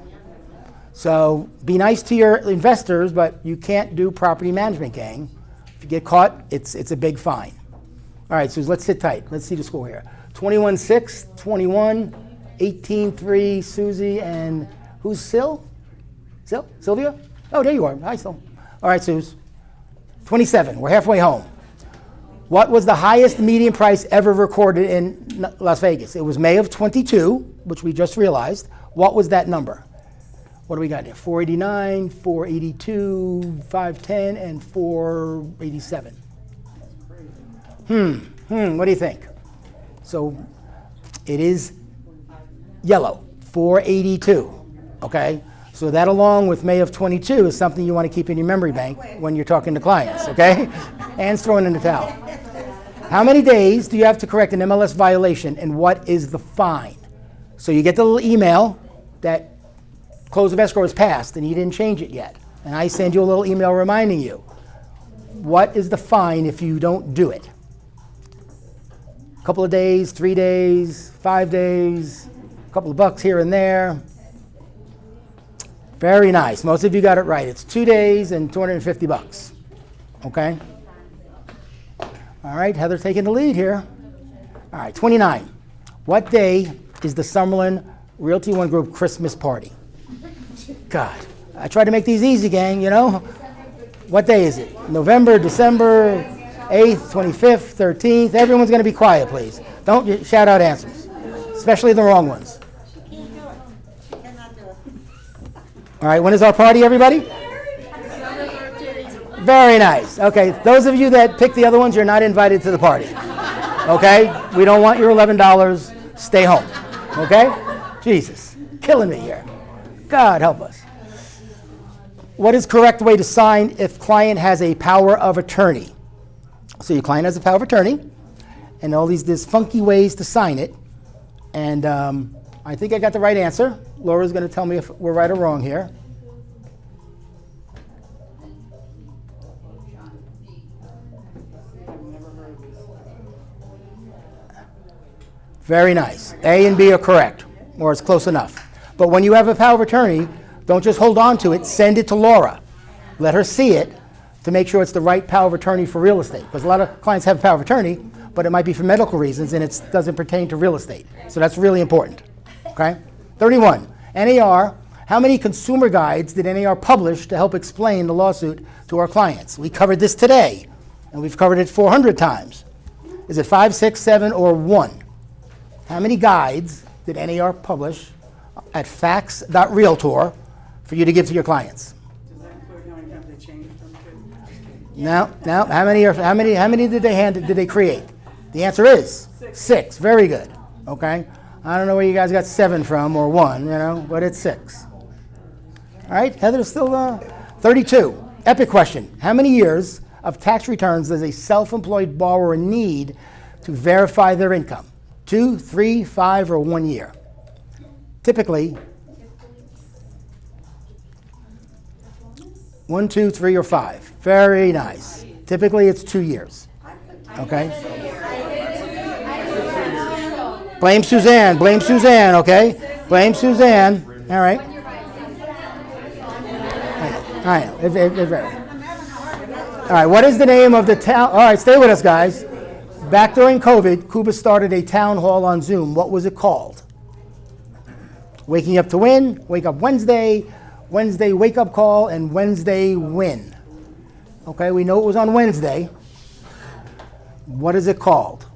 So be nice to your investors, but you can't do property management, gang. If you get caught, it's a big fine. All right, Suze, let's sit tight. Let's see the score here. 21-6, 21, 18-3, Susie, and who's Sil? Sylvia? Oh, there you are. Hi, Sil. All right, Suze. 27. We're halfway home. What was the highest median price ever recorded in Las Vegas? It was May of 22, which we just realized. What was that number? What do we got here? 489, 482, 510, and 487. What do you think? So it is yellow, 482, okay? So that along with May of 22 is something you want to keep in your memory bank when you're talking to clients, okay? Anne's throwing in the towel. How many days do you have to correct an MLS violation, and what is the fine? So you get the little email that close of escrow is passed and you didn't change it yet. And I send you a little email reminding you. What is the fine if you don't do it? A couple of days, 3 days, 5 days, a couple of bucks here and there. Very nice. Most of you got it right. It's 2 days and $250. Okay? All right, Heather taking the lead here. All right, 29. What day is the Summerlin Realty One Group Christmas party? God, I try to make these easy, gang, you know? What day is it? November, December 8th, 25th, 13th. Everyone's going to be quiet, please. Don't shout out answers, especially the wrong ones. She can't do it. She cannot do it. All right, when is our party, everybody? Very nice. Okay, those of you that pick the other ones, you're not invited to the party. Okay? We don't want your $11. Stay home. Okay? Jesus, killing me here. God help us. What is correct way to sign if client has a power of attorney? So your client has a power of attorney, and all these funky ways to sign it. And I think I got the right answer. Laura's going to tell me if we're right or wrong here. Very nice. A and B are correct, or it's close enough. But when you have a power of attorney, don't just hold on to it. Send it to Laura. Let her see it to make sure it's the right power of attorney for real estate. Because a lot of clients have power of attorney, but it might be for medical reasons, and it doesn't pertain to real estate. So that's really important. Okay? 31. NAR. How many consumer guides did NAR publish to help explain the lawsuit to our clients? We covered this today, and we've covered it 400 times. Is it 5, 6, 7, or 1? How many guides did NAR publish at fax.realtor for you to give to your clients? Does that include knowing have they changed them too? Now, how many did they create? The answer is 6. Very good. Okay. I don't know where you guys got 7 from or 1, you know, but it's 6. All right, Heather's still 32. Epic question. How many years of tax returns does a self-employed borrower need to verify their income? 2, 3, 5, or 1 year? Typically, 1, 2, 3, or 5. Very nice. Typically, it's 2 years. Okay? Blame Suzanne. Blame Suzanne, okay? Blame Suzanne. All right. All right. All right. What is the name of the town? All right, stay with us, guys. Back during COVID, Cuba started a town hall on Zoom. What was it called? Waking Up to Win, Wake Up Wednesday, Wednesday Wake Up Call, and Wednesday Win. Okay, we know it was on Wednesday. What is it called?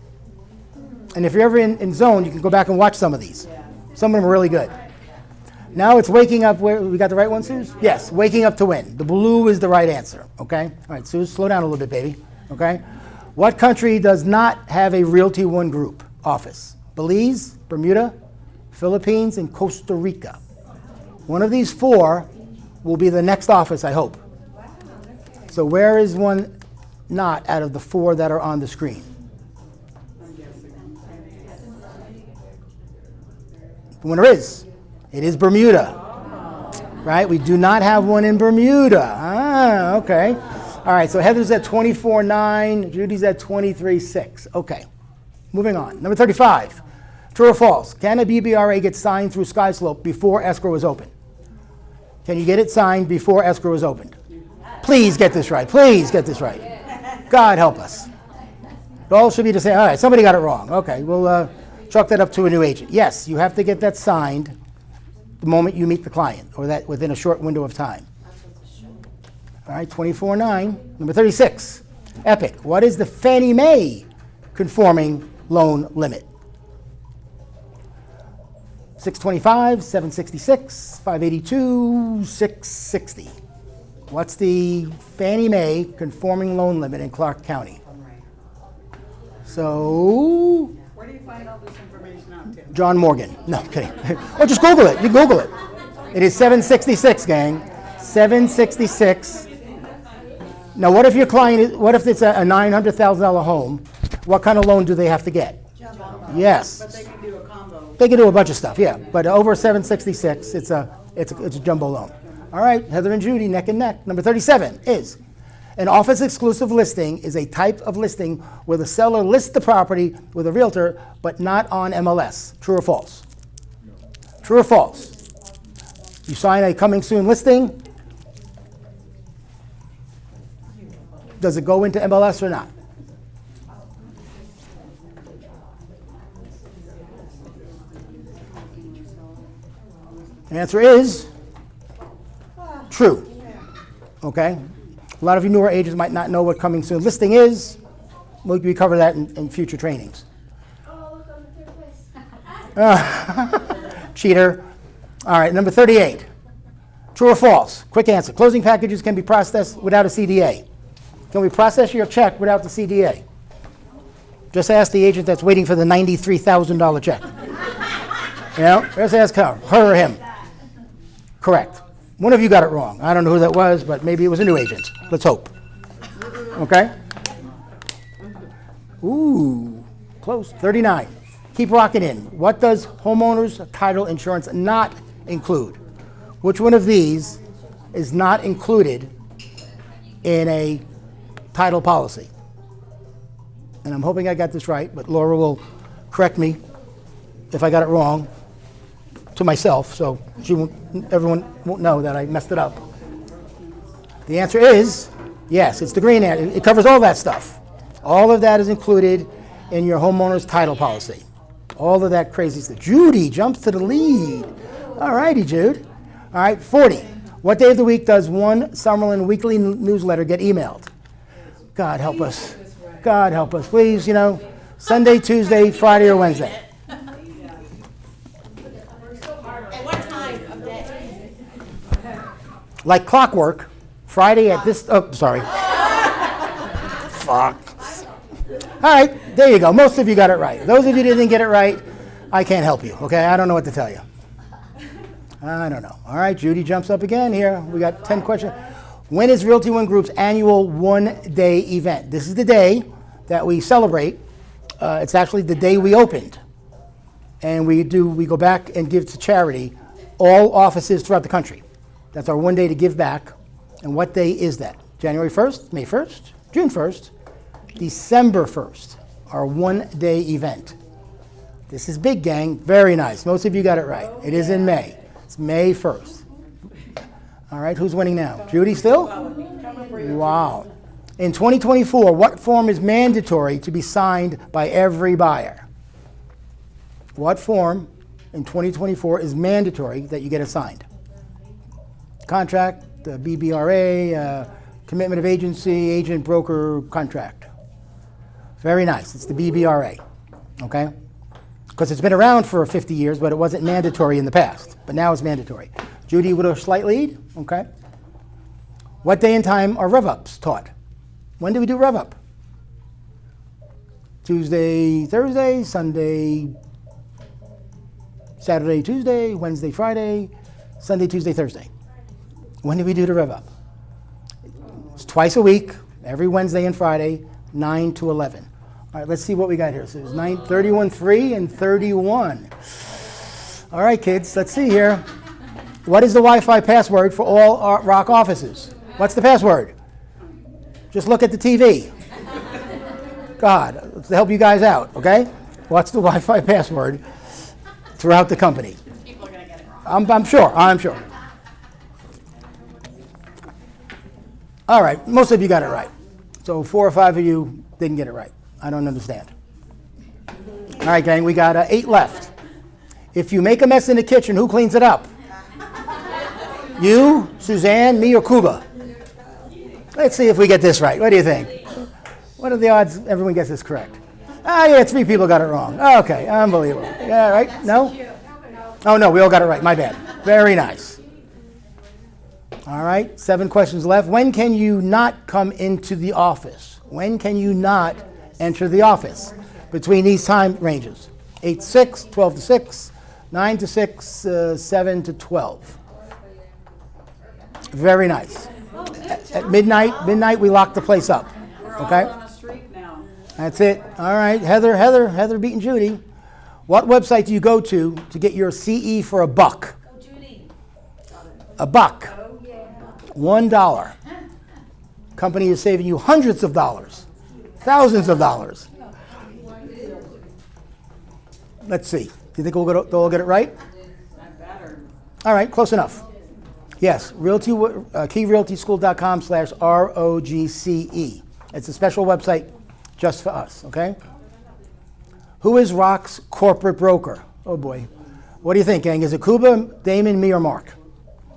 And if you're ever in Zone, you can go back and watch some of these. Some of them are really good. Now it's Waking Up. We got the right one, Suze? Yes, Waking Up to Win. The blue is the right answer, okay? All right, Suze, slow down a little bit, baby, okay? What country does not have a Realty One Group office? Belize, Bermuda, Philippines, and Costa Rica. One of these 4 will be the next office, I hope. So where is one not out of the 4 that are on the screen? The winner is. It is Bermuda. Right? We do not have one in Bermuda. Ah, okay. All right, so Heather's at 24.9, Judy's at 23.6. Okay, moving on. Number 35, true or false? Can a BBRA get signed through SkySlope before escrow is open? Can you get it signed before escrow is opened? Please get this right. Please get this right. God help us. It all should be the same. All right, somebody got it wrong. Okay, we'll chalk that up to a new agent. Yes, you have to get that signed the moment you meet the client, or that within a short window of time. All right, 24.9. Number 36, Epic. What is the Fannie Mae conforming loan limit? 625, 766, 582, 660. What's the Fannie Mae conforming loan limit in Clark County? So, Where do you find all this information out, Tim? John Morgan. No, I'm kidding. Or just Google it. You Google it. It is 766, gang. 766. Now, what if your client is, what if it's a $900,000 home? What kind of loan do they have to get? Yes. But they can do a combo. They can do a bunch of stuff, yeah. But over 766, it's a jumbo loan. All right, Heather and Judy, neck and neck. Number 37 is, an office exclusive listing is a type of listing where the seller lists the property with a realtor, but not on MLS. True or false? True or false? You sign a coming soon listing. Does it go into MLS or not? The answer is true. Okay? A lot of you newer agents might not know what coming soon listing is. We cover that in future trainings. Oh, look, I'm in third place. Cheater. All right, number 38. True or false? Quick answer. Closing packages can be processed without a CDA. Can we process your check without the CDA? Just ask the agent that's waiting for the $93,000 check. You know, just ask her or him. Correct. One of you got it wrong. I don't know who that was, but maybe it was a new agent. Let's hope. Okay? Ooh, close. 39. Keep rocking in. What does homeowners title insurance not include? Which one of these is not included in a title policy? And I'm hoping I got this right, but Laura will correct me if I got it wrong to myself, so everyone won't know that I messed it up. The answer is yes, it's the green answer. It covers all that stuff. All of that is included in your homeowner's title policy. All of that crazy stuff. Judy jumps to the lead. All righty, Jude. All right, 40. What day of the week does one Summerlin weekly newsletter get emailed? God help us. God help us. Please, Sunday, Tuesday, Friday, or Wednesday. Like clockwork, Friday at this, sorry. Fuck. All right, there you go. Most of you got it right. Those of you that didn't get it right, I can't help you, okay? I don't know what to tell you. I don't know. All right, Judy jumps up again here. We got 10 questions. When is Realty One Group's annual one-day event? This is the day that we celebrate. It's actually the day we opened. And we go back and give to charity all offices throughout the country. That's our one day to give back. And what day is that? January 1st, May 1st, June 1st, December 1st, our one-day event. This is big, gang. Very nice. Most of you got it right. It is in May. It's May 1st. All right, who's winning now? Judy still? Wow. In 2024, what form is mandatory to be signed by every buyer? What form in 2024 is mandatory that you get assigned? Contract, BBRA, commitment of agency, agent, broker, contract. Very nice. It's the BBRA, okay? Because it's been around for 50 years, but it wasn't mandatory in the past. But now it's mandatory. Judy with a slight lead, okay? What day and time are rev-ups taught? When do we do rev-up? Tuesday, Thursday, Sunday, Saturday, Tuesday, Wednesday, Friday, Sunday, Tuesday, Thursday. When do we do the rev-up? It's twice a week, every Wednesday and Friday, 9 to 11. All right, let's see what we got here. So it's 9, 31, 3, and 31. All right, kids, let's see here. What is the Wi-Fi password for all Rock offices? What's the password? Just look at the TV. God, to help you guys out, okay? What's the Wi-Fi password throughout the company? People are gonna get it wrong. I'm sure. All right, most of you got it right. So 4 or 5 of you didn't get it right. I don't understand. All right, gang, we got 8 left. If you make a mess in the kitchen, who cleans it up? You, Suzanne, me, or Kuba? Let's see if we get this right. What do you think? What are the odds everyone gets this correct? Yeah, 3 people got it wrong. Okay, unbelievable. Yeah, right? No? Oh, no, we all got it right. My bad. Very nice. All right, 7 questions left. When can you not come into the office? When can you not enter the office? Between these time ranges. 8 to 6, 12 to 6, 9 to 6, 7 to 12. Very nice. At midnight we lock the place up. Okay? We're all on a streak now. That's it. All right, Heather beating Judy. What website do you go to get your CE for $1? Oh, Judy. $1. Oh, yeah. $1. Company is saving you hundreds of dollars, thousands of dollars. Let's see. Do you think they'll all get it right? Not better. All right, close enough. Yes, keyrealtyschool.com/ROGCE. It's a special website just for us, okay? Who is Rock's corporate broker? Oh boy. What do you think, gang? Is it Kuba, Damon, me, or Mark?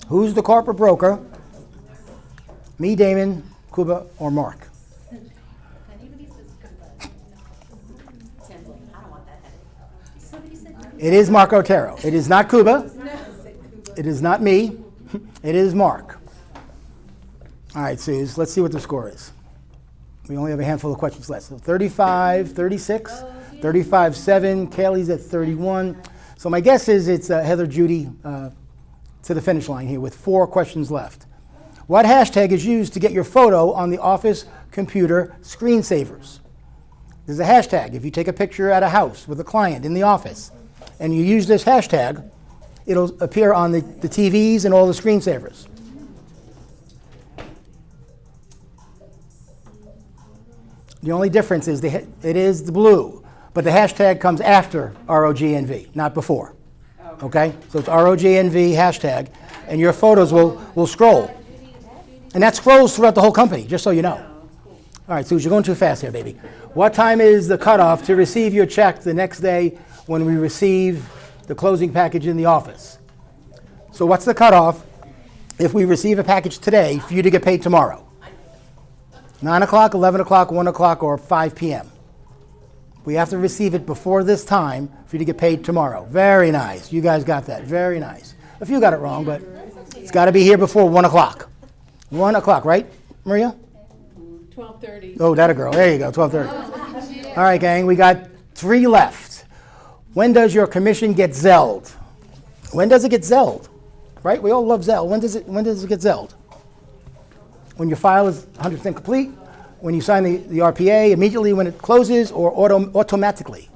Who's the corporate broker? Me, Damon, Kuba, or Mark? It is Mark Otero. It is not Kuba. It is not me. It is Mark. All right, Suze, let's see what the score is. We only have a handful of questions left. So 35, 36, 35, 7. Kaylee's at 31. So my guess is it's Heather, Judy to the finish line here with 4 questions left. What hashtag is used to get your photo on the office computer screensavers? There's a hashtag. If you take a picture at a house with a client in the office and you use this hashtag, it'll appear on the TVs and all the screensavers. The only difference is it is the blue, but the hashtag comes after ROGNV, not before. Okay? So it's ROGNV hashtag, and your photos will scroll. And that scrolls throughout the whole company, just so you know. All right, Suze, you're going too fast here, baby. What time is the cutoff to receive your check the next day when we receive the closing package in the office? So what's the cutoff if we receive a package today for you to get paid tomorrow? 9 o'clock, 11 o'clock, 1 o'clock, or 5 p.m. We have to receive it before this time for you to get paid tomorrow. Very nice. You guys got that. Very nice. A few got it wrong, but it's got to be here before 1 o'clock. 1 o'clock, right, Maria? 12:30. Oh, that a girl. There you go, 12:30. All right, gang, we got 3 left. When does your commission get Zelled? When does it get Zelled? Right? We all love Zelle. When does it get Zelled? when your file is 100% complete, when you sign the RPA, immediately when it closes, or automatically?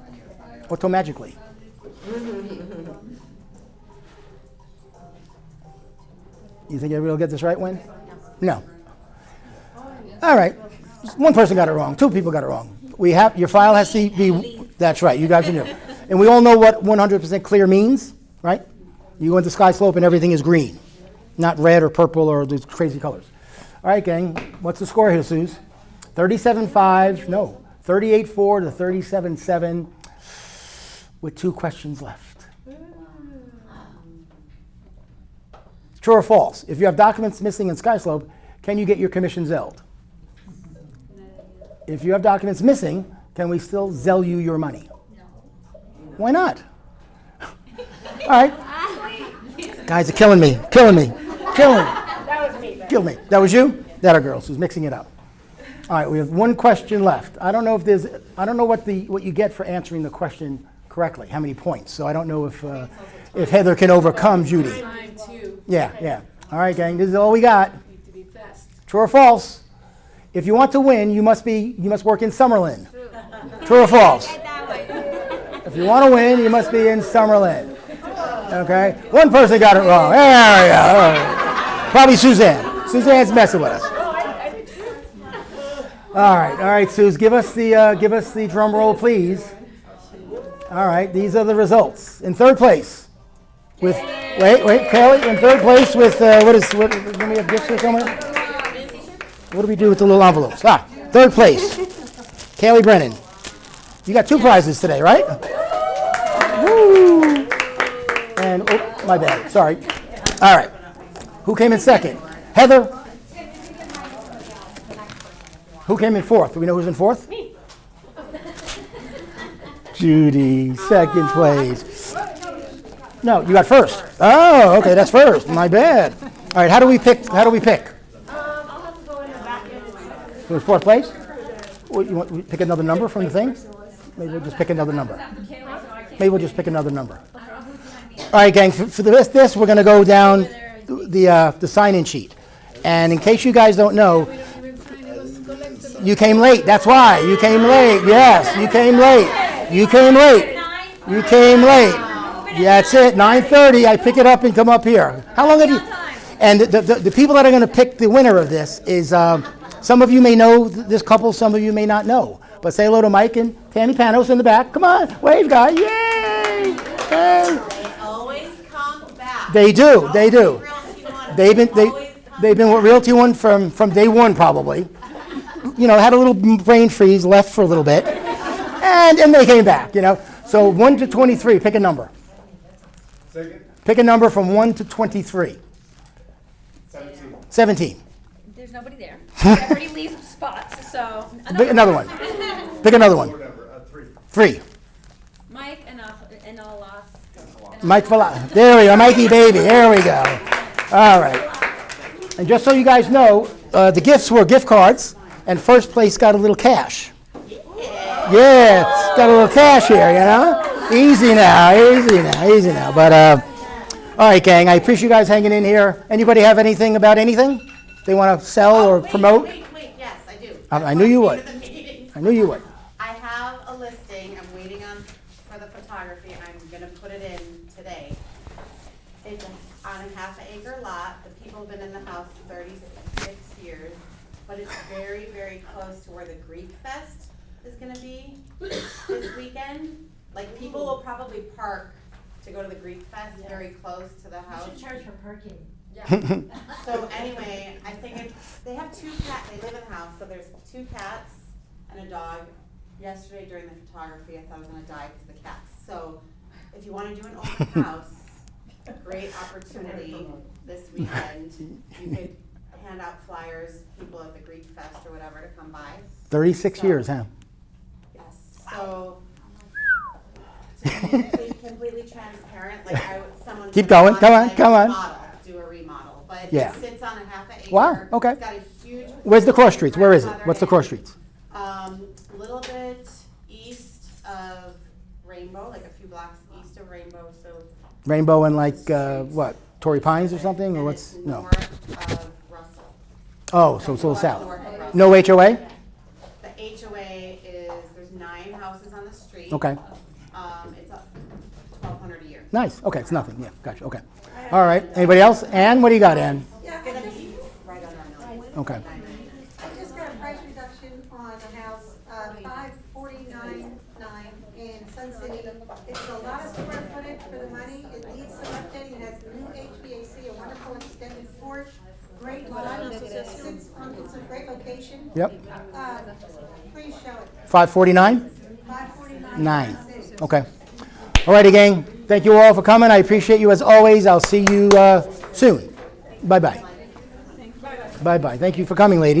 Automagically. You think everybody will get this right, Win? No. All right. One person got it wrong. Two people got it wrong. Your file has to be, that's right, you guys are new. And we all know what 100% clear means, right? You go into Sky Slope and everything is green, not red or purple or these crazy colors. All right, gang, what's the score here, Suze? 37-5, no, 38-4 to 37-7 with 2 questions left. True or false? If you have documents missing in Sky Slope, can you get your commission zelled? If you have documents missing, can we still zell you your money? No. Why not? All right. Guys are killing me. That was me. Kill me. That was you? That are girls who's mixing it up. All right, we have one question left. I don't know what you get for answering the question correctly, how many points. So I don't know if Heather can overcome Judy. Yeah. All right, gang, this is all we got. True or false? If you want to win, you must work in Summerlin. True or false? If you want to win, you must be in Summerlin. Okay? One person got it wrong. There we go. Probably Suzanne. Suzanne's messing with us. All right, Suze, give us the drum roll, please. All right, these are the results. In third place, with Kelly. In third place with what? Let me have gifts here somewhere. What do we do with the little envelopes? Third place, Kaylee Brennan. You got 2 prizes today, right? Woo! And, my bad, sorry. All right. Who came in second? Heather? Who came in fourth? Do we know who's in fourth? Me. Judy, second place. No, you got first. Oh, okay, that's first. My bad. All right, how do we pick? I'll have to go in the back end. Who's fourth place? You want to pick another number from the thing? Maybe we'll just pick another number. All right, gang, for the rest of this, we're going to go down the sign-in sheet. And in case you guys don't know, you came late. That's why. You came late. Yes, you came late. That's it, 9:30. I pick it up and come up here. How long have you? And the people that are going to pick the winner of this is, some of you may know this couple, some of you may not know. But say hello to Mike and Tammy Panos in the back. Come on, wave, guy. Yay! Hey. Always come back. They do. They've been with Realty One from day one, probably. Had a little brain freeze, left for a little bit, and they came back. So 1 to 23, pick a number. Second. Pick a number from 1 to 23. 17. There's nobody there. Everybody leaves spots, so. Pick another one. Pick another one. 3. Mike and I'll Mike Vala. There we go, Mikey baby. There we go. All right. And just so you guys know, the gifts were gift cards, and first place got a little cash. Yeah, got a little cash here, Easy now. But all right, gang. I appreciate you guys hanging in here. Anybody have anything about anything they want to sell or promote? Wait, yes, I do. I knew you would. I have a listing, I'm waiting for the photography, and I'm gonna put it in today. It's on a half-acre lot, the people have been in the house 36 years, but it's very, very close to where the Greek Fest is gonna be this weekend. Like, people will probably park to go to the Greek Fest very close to the house. You should charge for parking. Yeah. So anyway, I think they have 2 cats, they live in the house, so there's 2 cats and a dog. Yesterday during the photography, I thought I was gonna die because of the cats. So if you wanna do an open house, great opportunity this weekend. You could hand out flyers, people at the Greek Fest or whatever to come by. 36 years, huh? Yes, so to be completely transparent, like someone. Keep going, come on. Do a remodel, but Yeah. it sits on a half-acre. Wow, okay. It's got a huge. Where's the cross streets? Where is it? What's the cross streets? A little bit east of Rainbow, like a few blocks east of Rainbow, so. Rainbow and what? Torrey Pines or something, or And what's? it's No. north of Russell. Oh, so it's a little south. North of Russell. No HOA? The HOA is, there's 9 houses on the street. Okay. It's up $1,200 a year. Nice. Okay, it's nothing. Yeah, gotcha. Okay. All right. Anybody else? Ann, what do you got, Ann? It's gonna be right on our nose. Okay. I just got a price reduction on a house, $549.9 in Sun City. It's a lot of square footage for the money. It needs some updating. It has new HVAC, a wonderful extended porch, great lawn. It's a great location. Yep. Please show it. 549? 549. 9. Okay. All righty, gang. Thank you all for coming. I appreciate you as always. I'll see you soon. Bye-bye. Bye-bye. Thank you for coming, ladies.